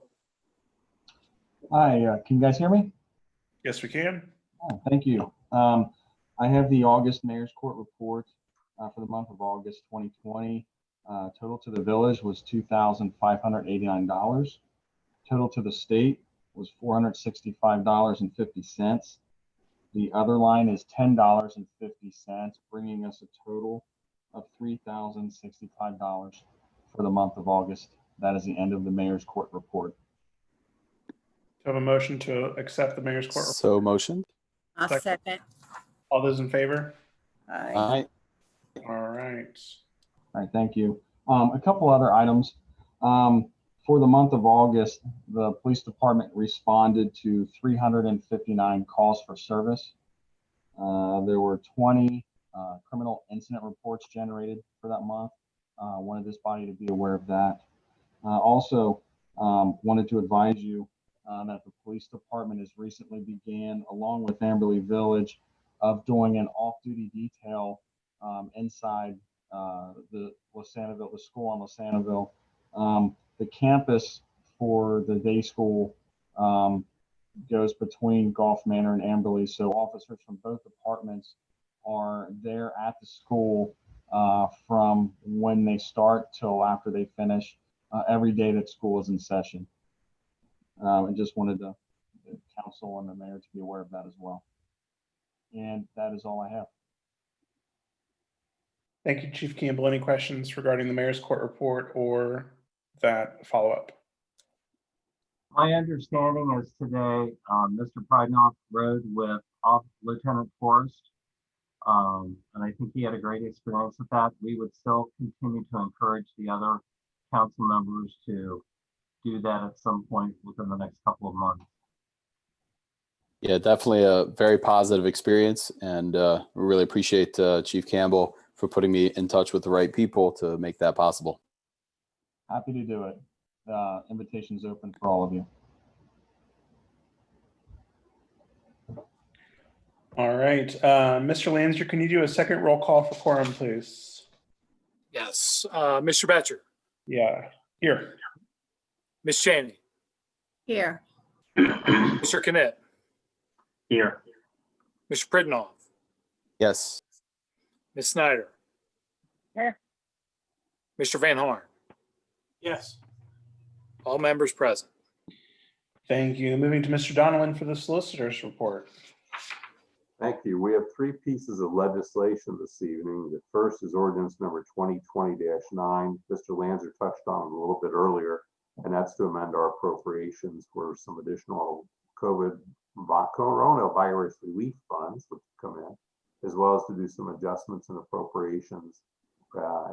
Speaker 11: Hi, can you guys hear me?
Speaker 2: Yes, we can.
Speaker 11: Oh, thank you. I have the August Mayor's Court report for the month of August 2020. Total to the village was $2,589. Total to the state was $465.50. The other line is $10.50, bringing us a total of $3,065 for the month of August. That is the end of the Mayor's Court report.
Speaker 2: Do I have a motion to accept the Mayor's Court report?
Speaker 3: So motioned.
Speaker 6: I'll second.
Speaker 2: All those in favor?
Speaker 6: Aye.
Speaker 3: Aye.
Speaker 2: All right.
Speaker 11: All right, thank you. A couple other items. For the month of August, the police department responded to 359 calls for service. There were 20 criminal incident reports generated for that month. Wanted this body to be aware of that. Also, wanted to advise you that the police department has recently began, along with Amberley Village, of doing an off-duty detail inside the Losanaville, the school on Losanaville. The campus for the day school goes between Gulf Manor and Amberley, so officers from both departments are there at the school from when they start till after they finish, every day that school is in session. I just wanted the council and the mayor to be aware of that as well. And that is all I have.
Speaker 2: Thank you, Chief Campbell. Any questions regarding the Mayor's Court report or that follow-up?
Speaker 1: My understanding is today, Mr. Pridenoff rode with Lieutenant Forrest. And I think he had a great experience with that. We would still continue to encourage the other council members to do that at some point within the next couple of months.
Speaker 3: Yeah, definitely a very positive experience, and we really appreciate Chief Campbell for putting me in touch with the right people to make that possible.
Speaker 11: Happy to do it. Invitation's open for all of you.
Speaker 2: All right, Mr. Lanzer, can you do a second roll call for quorum, please?
Speaker 5: Yes. Mr. Batcher,
Speaker 2: Yeah, here.
Speaker 5: Ms. Cheney,
Speaker 6: Here.
Speaker 5: Mr. Knet,
Speaker 7: Here.
Speaker 5: Mr. Pridnoff,
Speaker 3: Yes.
Speaker 5: Ms. Snyder.
Speaker 4: Here.
Speaker 5: Mr. Van Horn,
Speaker 10: Yes.
Speaker 5: all members present.
Speaker 2: Thank you. Moving to Mr. Donilon for the solicitor's report.
Speaker 9: Thank you. We have three pieces of legislation this evening. The first is ordinance number 2020-9. Mr. Lanzer touched on it a little bit earlier, and that's to amend our appropriations for some additional coronavirus relief funds which come in, as well as to do some adjustments in appropriations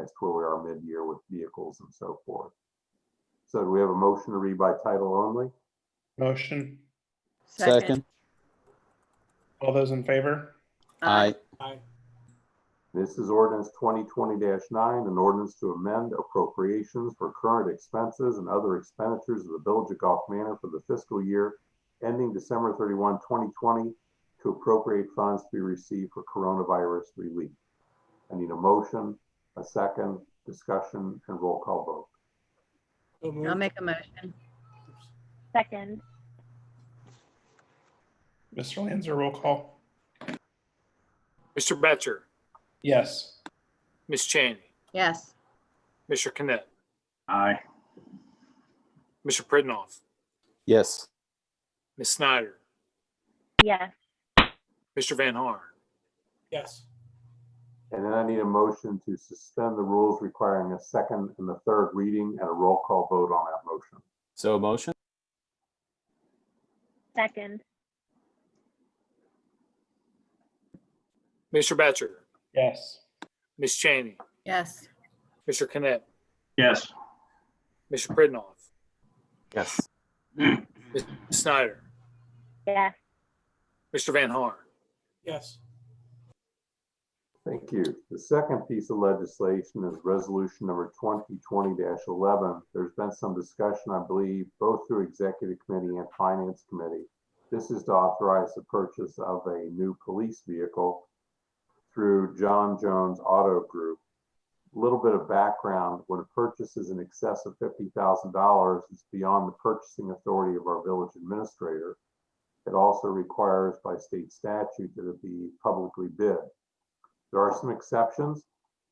Speaker 9: as to where we are mid-year with vehicles and so forth. So do we have a motion to read by title only?
Speaker 2: Motion.
Speaker 3: Second.
Speaker 2: All those in favor?
Speaker 3: Aye.
Speaker 10: Aye.
Speaker 9: This is ordinance 2020-9, an ordinance to amend appropriations for current expenses and other expenditures of the Village of Gulf Manor for the fiscal year ending December 31, 2020, to appropriate funds to be received for coronavirus relief. I need a motion, a second, discussion, and roll call vote.
Speaker 10: So
Speaker 6: I'll
Speaker 10: moved.
Speaker 6: make a motion.
Speaker 4: Second.
Speaker 2: Mr. Lanzer, roll call.
Speaker 5: Mr. Batcher,
Speaker 2: Yes.
Speaker 5: Ms. Cheney,
Speaker 6: Yes.
Speaker 5: Mr. Knet,
Speaker 7: Aye.
Speaker 5: Mr. Pridnoff,
Speaker 3: Yes.
Speaker 5: Ms. Snyder,
Speaker 4: Yes.
Speaker 5: Mr. Van Horn.
Speaker 10: Yes.
Speaker 9: And then I need a motion to suspend the rules requiring a second and the third reading and a roll call vote on that motion.
Speaker 3: So motion?
Speaker 4: Second.
Speaker 5: Mr. Batcher,
Speaker 2: Yes.
Speaker 5: Ms. Cheney,
Speaker 6: Yes.
Speaker 5: Mr. Knet,
Speaker 7: Yes.
Speaker 5: Mr. Pridnoff,
Speaker 3: Yes.
Speaker 5: Ms. Snyder,
Speaker 4: Yes.
Speaker 5: Mr. Van Horn.
Speaker 10: Yes.
Speaker 9: Thank you. The second piece of legislation is resolution number 2020-11. There's been some discussion, I believe, both through executive committee and finance committee. This is to authorize the purchase of a new police vehicle through John Jones Auto Group. A little bit of background: when a purchase is in excess of $50,000, it's beyond the purchasing authority of our village administrator. It also requires by state statute that it be publicly bid. There are some exceptions.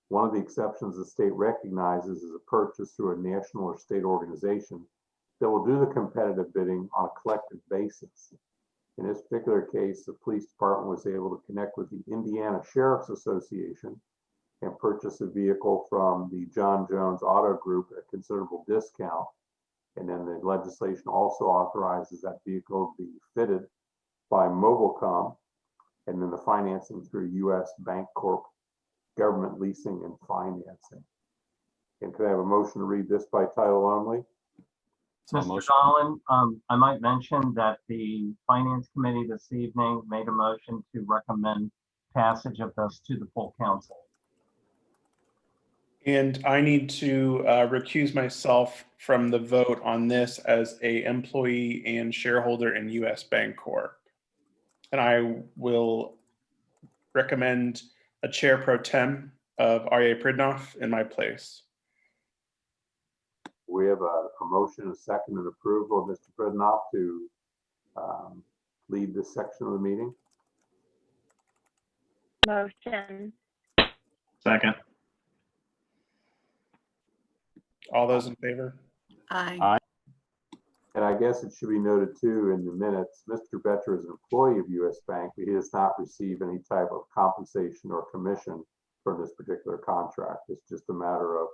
Speaker 9: One of the exceptions the state recognizes is a purchase through a national or state organization that will do the competitive bidding on a collective basis. In this particular case, the police department was able to connect with the Indiana Sheriff's Association and purchase a vehicle from the John Jones Auto Group at a considerable discount. And then the legislation also authorizes that vehicle to be fitted by Mobilecom, and then the financing through U.S. Bank Corp, government leasing and financing. And could I have a motion to read this by title only?
Speaker 3: So
Speaker 1: Mr.
Speaker 3: motion.
Speaker 1: Donlin, I might mention that the Finance Committee this evening made a motion to recommend passage of this to the full council.
Speaker 2: And I need to recuse myself from the vote on this as a employee and shareholder in US Bank Corp. And I will recommend a chair pro tem of R.A. Pridnoff in my place.
Speaker 9: We have a motion, a second, and approval of Mr. Pridnoff to lead this section of the meeting.
Speaker 4: Motion.
Speaker 7: Second.
Speaker 2: All those in favor?
Speaker 6: Aye.
Speaker 9: And I guess it should be noted too in the minutes, Mr. Betcher is an employee of US Bank, but he does not receive any type of compensation or commission from this particular contract. It's just a matter of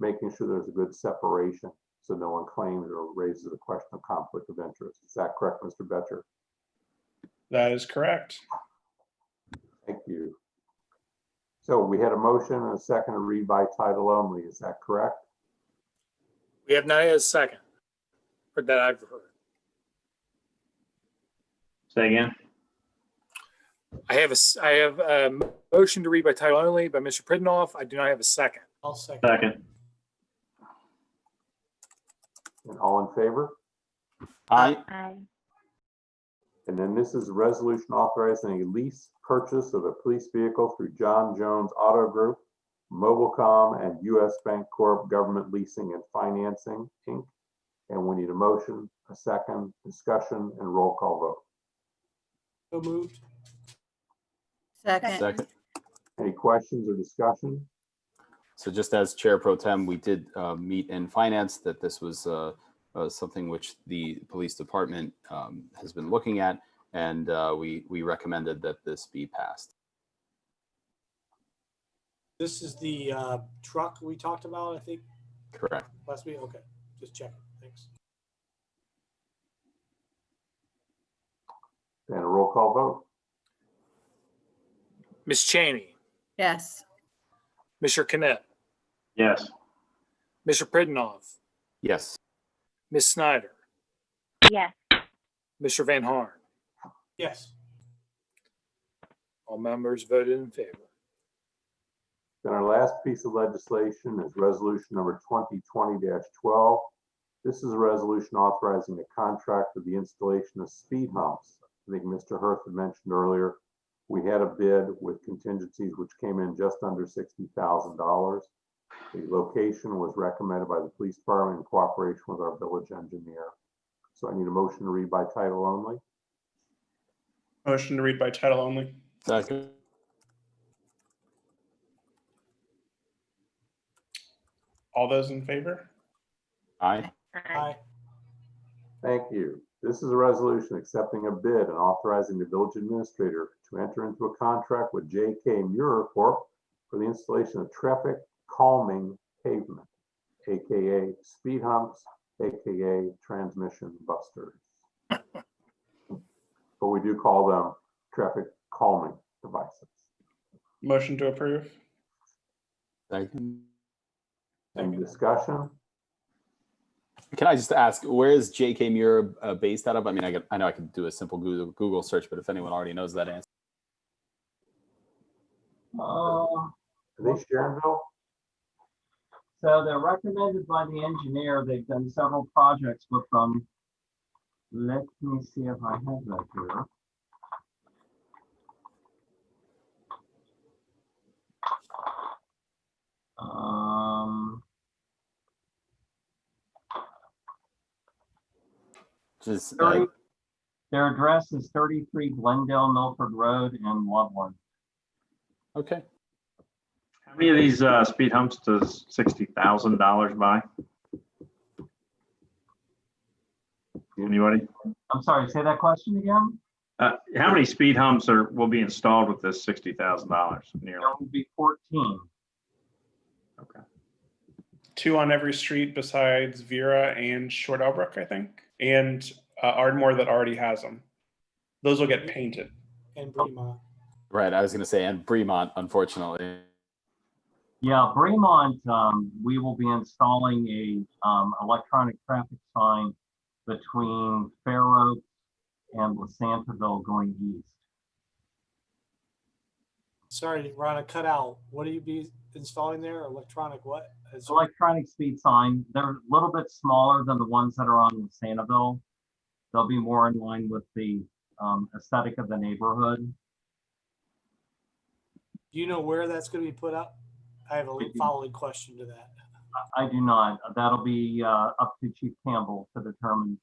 Speaker 9: making sure there's a good separation so no one claims or raises a question of conflict of interest. Is that correct, Mr. Betcher?
Speaker 2: That is correct.
Speaker 9: Thank you. So we had a motion and a second to read by title only. Is that correct?
Speaker 5: We have not had a second, or that I've heard.
Speaker 7: Say again.
Speaker 5: I have a motion to read by title only by Mr. Pridnoff. I do not have a second.
Speaker 10: I'll second.
Speaker 7: Second.
Speaker 9: And all in favor?
Speaker 3: Aye.
Speaker 4: Aye.
Speaker 9: And then this is a resolution authorizing a lease purchase of a police vehicle through John Jones Auto Group, Mobilecom, and US Bank Corp. Government Leasing and Financing, Inc. And we need a motion, a second, discussion, and roll call vote.
Speaker 10: So moved.
Speaker 6: Second.
Speaker 3: Second.
Speaker 9: Any questions or discussion?
Speaker 3: So just as Chair Pro Tem, we did meet in finance that this was something which the police department has been looking at, and we recommended that this be passed.
Speaker 10: This is the truck we talked about, I think,
Speaker 3: Correct.
Speaker 10: last week. Okay, just checking. Thanks.
Speaker 9: And a roll call vote.
Speaker 5: Ms. Cheney,
Speaker 6: Yes.
Speaker 5: Mr. Knet,
Speaker 7: Yes.
Speaker 5: Mr. Pridnoff,
Speaker 3: Yes.
Speaker 5: Ms. Snyder,
Speaker 4: Yes.
Speaker 5: Mr. Van Horn.
Speaker 10: Yes.
Speaker 5: All members voted in favor.
Speaker 9: Then our last piece of legislation is resolution number 2020-12. This is a resolution authorizing a contract for the installation of speed humps. I think Mr. Hurth had mentioned earlier, we had a bid with contingencies which came in just under $60,000. The location was recommended by the police department in cooperation with our village engineer. So I need a motion to read by title only.
Speaker 2: Motion to read by title only.
Speaker 3: Second.
Speaker 2: All those in favor?
Speaker 3: Aye.
Speaker 10: Aye.
Speaker 9: Thank you. This is a resolution accepting a bid and authorizing the village administrator to enter into a contract with J.K. Muir Corp. For the installation of traffic calming pavement, AKA speed humps, AKA transmission busters. But we do call them traffic calming devices.
Speaker 2: Motion to approve.
Speaker 3: Second.
Speaker 9: Any discussion?
Speaker 3: Can I just ask, where is J.K. Muir based out of? I mean, I know I could do a simple Google search, but if anyone already knows that answer.
Speaker 9: Are they Sharonville?
Speaker 1: So they're recommended by the engineer. They've done several projects with them. Let me see if I have that here.
Speaker 3: Just
Speaker 1: 30 their address is 33 Glendale Milford Road in Loveland.
Speaker 3: okay.
Speaker 7: How many of these speed humps does $60,000 buy? Anybody?
Speaker 1: I'm sorry, say that question again?
Speaker 7: How many speed humps will be installed with this $60,000 nearly?
Speaker 1: There will be 14.
Speaker 7: Okay.
Speaker 2: 2 on every street besides Vera and Short Elbrook, I think, and Ardmore that already has them. Those will get painted.
Speaker 10: And Bremont.
Speaker 3: Right. I was going to say, and Bremont, unfortunately.
Speaker 1: Yeah, Bremont, we will be installing a electronic traffic sign between Fair Oaks and LaSantaville going east.
Speaker 10: Sorry, Ron, I cut out. What do you be installing there? Electronic what?
Speaker 1: It's electronic speed sign. They're a little bit smaller than the ones that are on LaSantaville. They'll be more in line with the aesthetic of the neighborhood.
Speaker 10: Do you know where that's going to be put up? I have a following question to that.
Speaker 1: I do not. That'll be up to Chief Campbell to determine.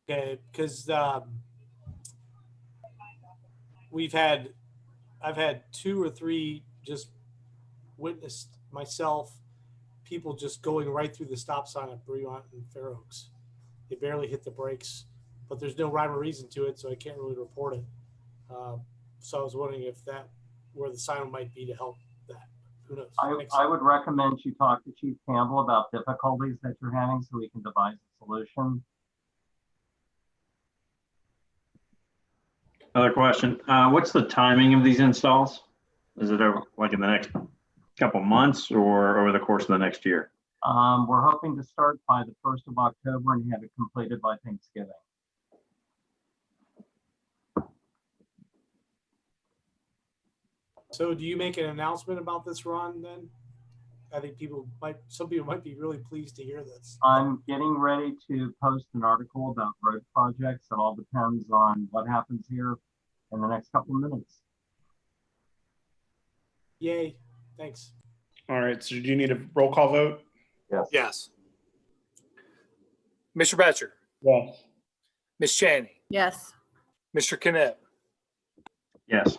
Speaker 10: Okay, because I've had 2 or 3 just witnessed myself, people just going right through the stop sign at Bremont and Fair Oaks. They barely hit the brakes, but there's no rhyme or reason to it, so I can't really report it. So I was wondering if that where the sign might be to help that. Who knows?
Speaker 1: I would recommend you talk to Chief Campbell about difficulties that you're having so we can devise a solution.
Speaker 7: Another question. What's the timing of these installs? Is it over like in the next couple months or over the course of the next year?
Speaker 1: We're hoping to start by the 1st of October and have it completed by Thanksgiving.
Speaker 10: So do you make an announcement about this, Ron, then? I think some people might be really pleased to hear this.
Speaker 1: I'm getting ready to post an article about road projects. It all depends on what happens here in the next couple of minutes.
Speaker 10: Yay, thanks.
Speaker 2: All right, so do you need a roll call vote?
Speaker 9: Yes.
Speaker 5: Yes. Mr. Batcher,
Speaker 2: Yes.
Speaker 5: Ms. Chaney,
Speaker 6: Yes.
Speaker 5: Mr. Knipp,
Speaker 7: Yes.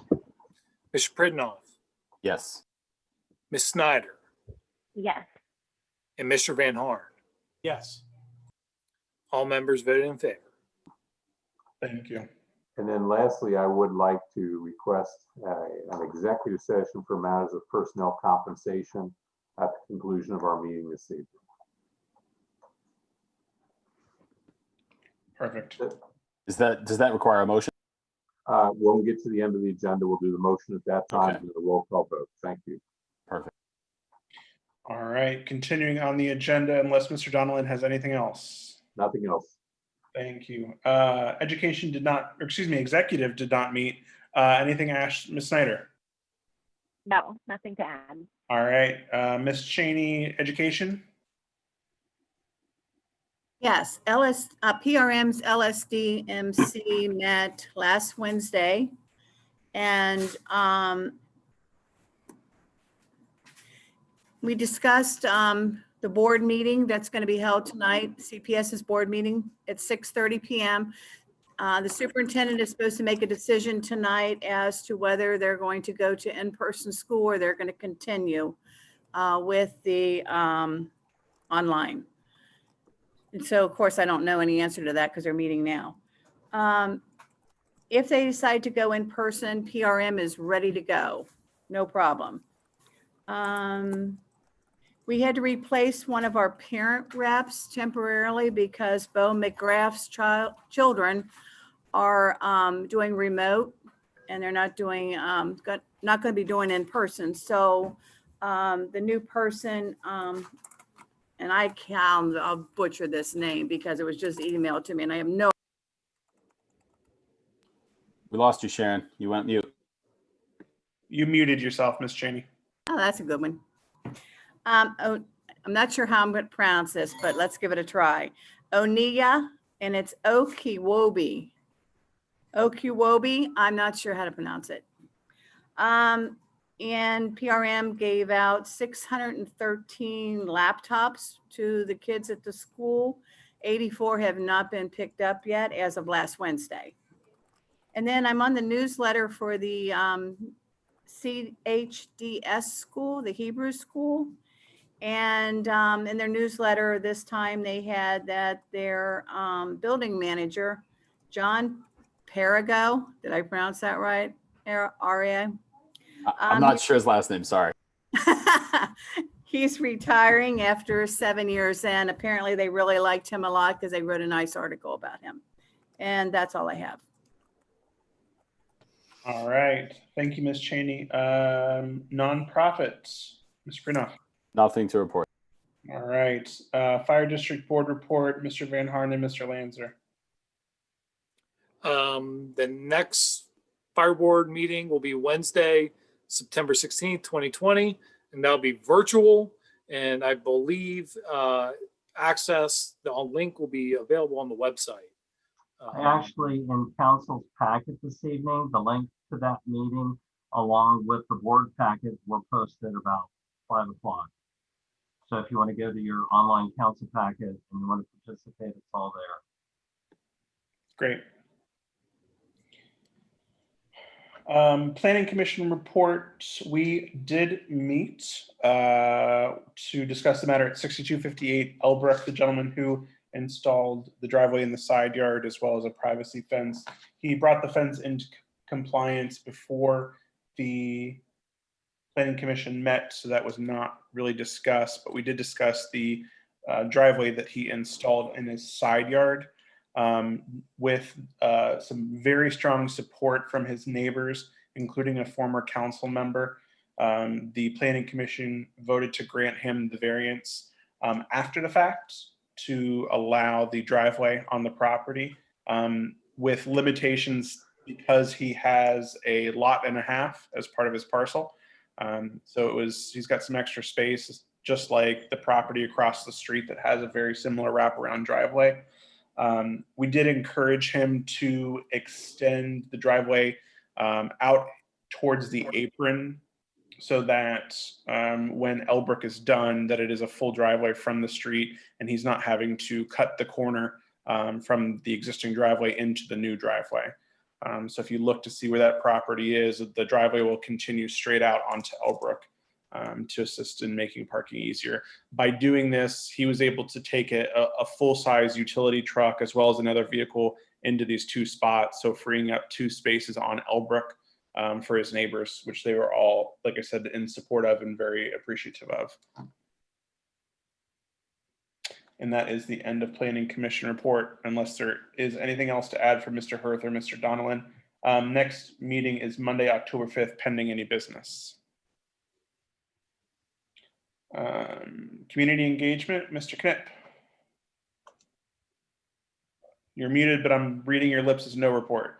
Speaker 5: Mr. Pridnoff,
Speaker 3: Yes.
Speaker 5: Ms. Snyder,
Speaker 4: Yes.
Speaker 5: and Mr. Van Horn.
Speaker 10: Yes.
Speaker 5: All members voted in favor.
Speaker 2: Thank you.
Speaker 9: And then lastly, I would like to request an executive session for matters of personnel compensation at the conclusion of our meeting this evening.
Speaker 2: Perfect.
Speaker 3: Does that require a motion?
Speaker 9: When we get to the end of the agenda, we'll do the motion at that time
Speaker 3: Okay.
Speaker 9: and the roll call vote. Thank you.
Speaker 3: Perfect.
Speaker 2: All right, continuing on the agenda, unless Mr. Donellan has anything else.
Speaker 9: Nothing else.
Speaker 2: Thank you. Executive did not meet. Anything, Ms. Snyder?
Speaker 4: No, nothing to add.
Speaker 2: All right, Ms. Chaney, education?
Speaker 6: Yes, PRM's LSDMC met last Wednesday. And we discussed the board meeting that's going to be held tonight, CPS's board meeting at 6:30 p.m. The superintendent is supposed to make a decision tonight as to whether they're going to go to in-person school or they're going to continue with the online. And so, of course, I don't know any answer to that because they're meeting now. If they decide to go in person, PRM is ready to go. No problem. We had to replace one of our parent reps temporarily because Bo McGrath's children are doing remote and they're not doing, not going to be doing in person. So the new person, and I'll butcher this name because it was just emailed to me and I have no.
Speaker 3: We lost you, Sharon. You went mute.
Speaker 2: You muted yourself, Ms. Chaney.
Speaker 6: Oh, that's a good one. I'm not sure how I'm going to pronounce this, but let's give it a try. Onia, and it's Okiwobi. Okiwobi, I'm not sure how to pronounce it. And PRM gave out 613 laptops to the kids at the school. 84 have not been picked up yet as of last Wednesday. And then I'm on the newsletter for the CHDS school, the Hebrew school. And in their newsletter this time, they had that their building manager, John Perigo, did I pronounce that right? Aria.
Speaker 3: I'm not sure his last name. Sorry.
Speaker 6: He's retiring after 7 years, and apparently they really liked him a lot because they wrote a nice article about him. And that's all I have.
Speaker 2: All right, thank you, Ms. Chaney. Nonprofits, Ms. Pridnoff.
Speaker 3: Nothing to report.
Speaker 2: All right, Fire District Board report, Mr. Van Harn and Mr. Lanzer.
Speaker 5: The next fire board meeting will be Wednesday, September 16th, 2020, and that'll be virtual. And I believe access, the link will be available on the website.
Speaker 1: Actually, in council's packet this evening, the link to that meeting, along with the board packet, were posted about 5 o'clock. So if you want to go to your online council packet and you want to participate, it's all there.
Speaker 2: Great. Planning Commission report. We did meet to discuss the matter at 6258 Elbrecht, the gentleman who installed the driveway in the side yard as well as a privacy fence. He brought the fence into compliance before the Planning Commission met, so that was not really discussed, but we did discuss the driveway that he installed in his side yard with some very strong support from his neighbors, including a former council member. The Planning Commission voted to grant him the variance after the fact to allow the driveway on the property with limitations because he has a lot and a half as part of his parcel. So he's got some extra space just like the property across the street that has a very similar wraparound driveway. We did encourage him to extend the driveway out towards the apron so that when Elbrook is done, that it is a full driveway from the street and he's not having to cut the corner from the existing driveway into the new driveway. So if you look to see where that property is, the driveway will continue straight out onto Elbrook to assist in making parking easier. By doing this, he was able to take a full-size utility truck as well as another vehicle into these two spots, so freeing up 2 spaces on Elbrook for his neighbors, which they were all, like I said, in support of and very appreciative of. And that is the end of Planning Commission report, unless there is anything else to add from Mr. Hirth or Mr. Donnellan. Next meeting is Monday, October 5th, pending any business. Community engagement, Mr. Knipp. You're muted, but I'm reading your lips as no report.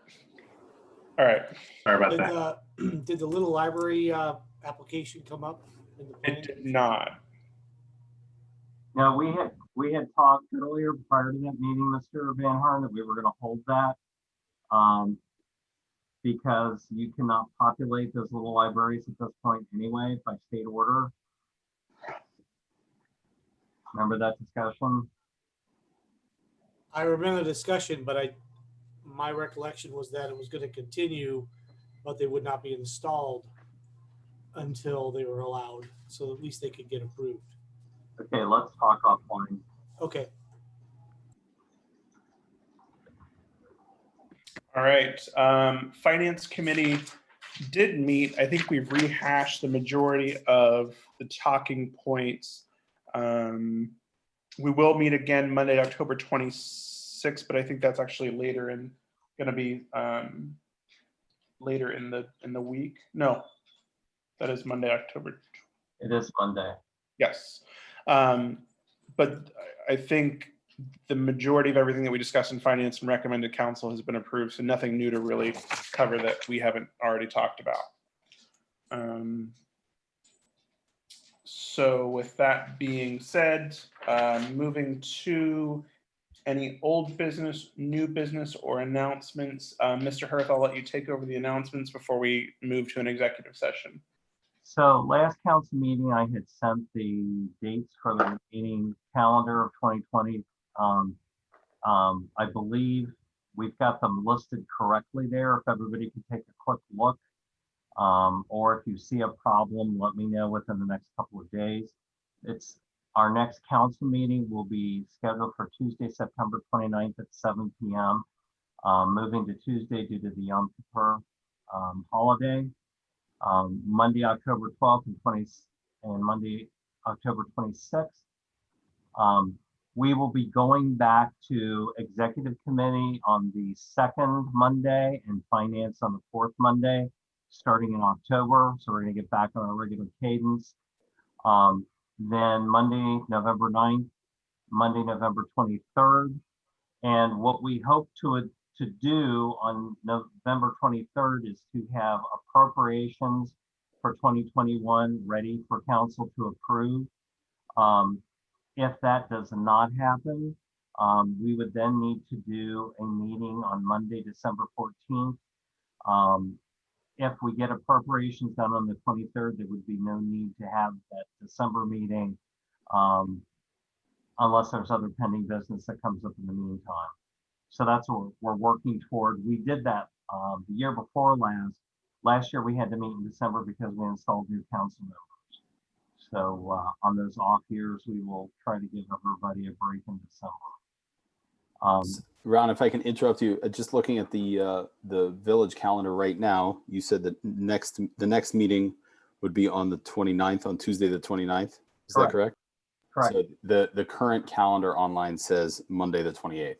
Speaker 2: All right.
Speaker 7: Sorry about
Speaker 10: Did,
Speaker 7: that.
Speaker 10: did the little library application come up? In the
Speaker 2: It
Speaker 10: planning?
Speaker 2: did not.
Speaker 1: No, we had talked earlier prior to that meeting, Mr. Van Horn, that we were gonna hold that. Because you cannot populate those little libraries at this point anyway by state order. Remember that discussion?
Speaker 10: I remember the discussion, but my recollection was that it was going to continue, but they would not be installed until they were allowed, so at least they could get approved.
Speaker 1: Okay, let's talk offline.
Speaker 10: Okay.
Speaker 2: All right. Finance Committee did meet. I think we've rehashed the majority of the talking points. We will meet again Monday, October 26th, but I think that's actually later in going to be later in the week. No, that is Monday, October.
Speaker 1: It is Monday.
Speaker 2: Yes. But I think the majority of everything that we discussed in finance and recommended council has been approved. So nothing new to really cover that we haven't already talked about. So with that being said, moving to any old business, new business, or announcements. Mr. Hirth, I'll let you take over the announcements before we move to an executive session.
Speaker 1: So last council meeting, I had sent the dates for the remaining calendar of 2020. I believe we've got them listed correctly there. If everybody could take a quick look. Or if you see a problem, let me know within the next couple of days. It's our next council meeting will be scheduled for Tuesday, September 29th at 7 p.m. Moving to Tuesday due to the Yom Kippur holiday. Monday, October 12th and Monday, October 26th. We will be going back to executive committee on the 2nd Monday and finance on the 4th Monday, starting in October. So we're going to get back on our regular cadence. Then Monday, November 9th, Monday, November 23rd. And what we hope to do on November 23rd is to have appropriations for 2021 ready for council to approve. If that does not happen, we would then need to do a meeting on Monday, December 14th. If we get appropriations done on the 23rd, there would be no need to have that December meeting unless there's other pending business that comes up in the meantime. So that's what we're working toward. We did that the year before last. Last year we had to meet in December because we installed new council members. So on those off years, we will try to give everybody a break in December.
Speaker 3: Ron, if I can interrupt you, just looking at the village calendar right now, you said that the next meeting would be on the 29th, on Tuesday the 29th. Is that correct?
Speaker 1: Correct.
Speaker 3: So the current calendar online says Monday the 28th.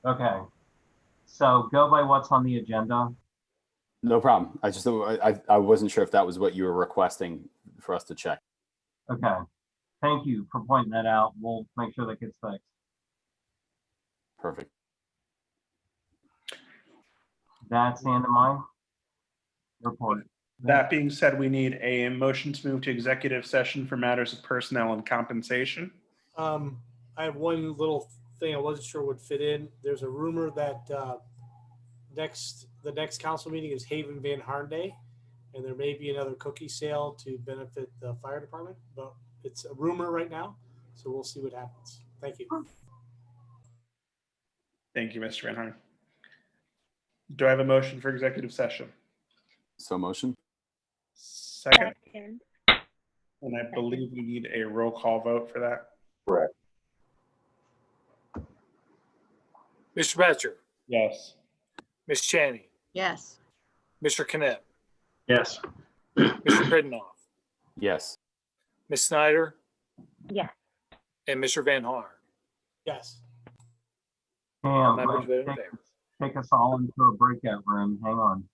Speaker 1: Okay. So go by what's on the agenda.
Speaker 3: No problem. I wasn't sure if that was what you were requesting for us to check.
Speaker 1: Okay. Thank you for pointing that out. We'll make sure that gets fixed.
Speaker 3: Perfect.
Speaker 1: That's the end of my report.
Speaker 2: That being said, we need a motion to move to executive session for matters of personnel and compensation.
Speaker 10: I have one little thing I wasn't sure would fit in. There's a rumor that the next council meeting is Haven Van Harn Day, and there may be another cookie sale to benefit the fire department, but it's a rumor right now, so we'll see what happens. Thank you.
Speaker 2: Thank you, Mr. Van Horn. Do I have a motion for executive session?
Speaker 3: So motion?
Speaker 2: Second,
Speaker 4: Second.
Speaker 2: and I believe we need a roll call vote for that.
Speaker 9: Correct.
Speaker 5: Mr. Batcher,
Speaker 2: Yes.
Speaker 5: Ms. Chaney,
Speaker 6: Yes.
Speaker 5: Mr. Knapp,
Speaker 7: Yes.
Speaker 5: Mr. Pridenoff,
Speaker 3: Yes.
Speaker 5: Ms. Snyder,
Speaker 4: Yes.
Speaker 5: and Mr. Van Horn.
Speaker 10: Yes.
Speaker 5: All
Speaker 1: Pam,
Speaker 5: members voted in favor.
Speaker 1: take us all into a breakout room. Hang on.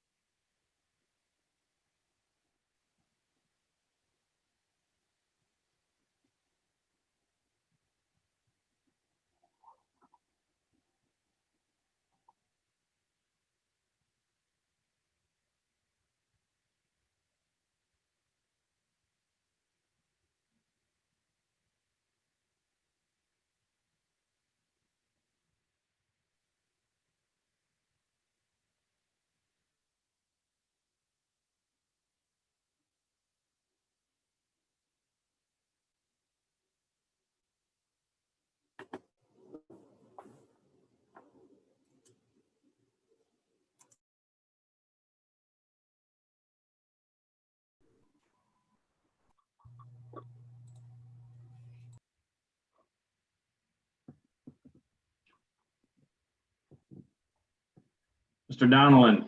Speaker 7: Mr. Donlin,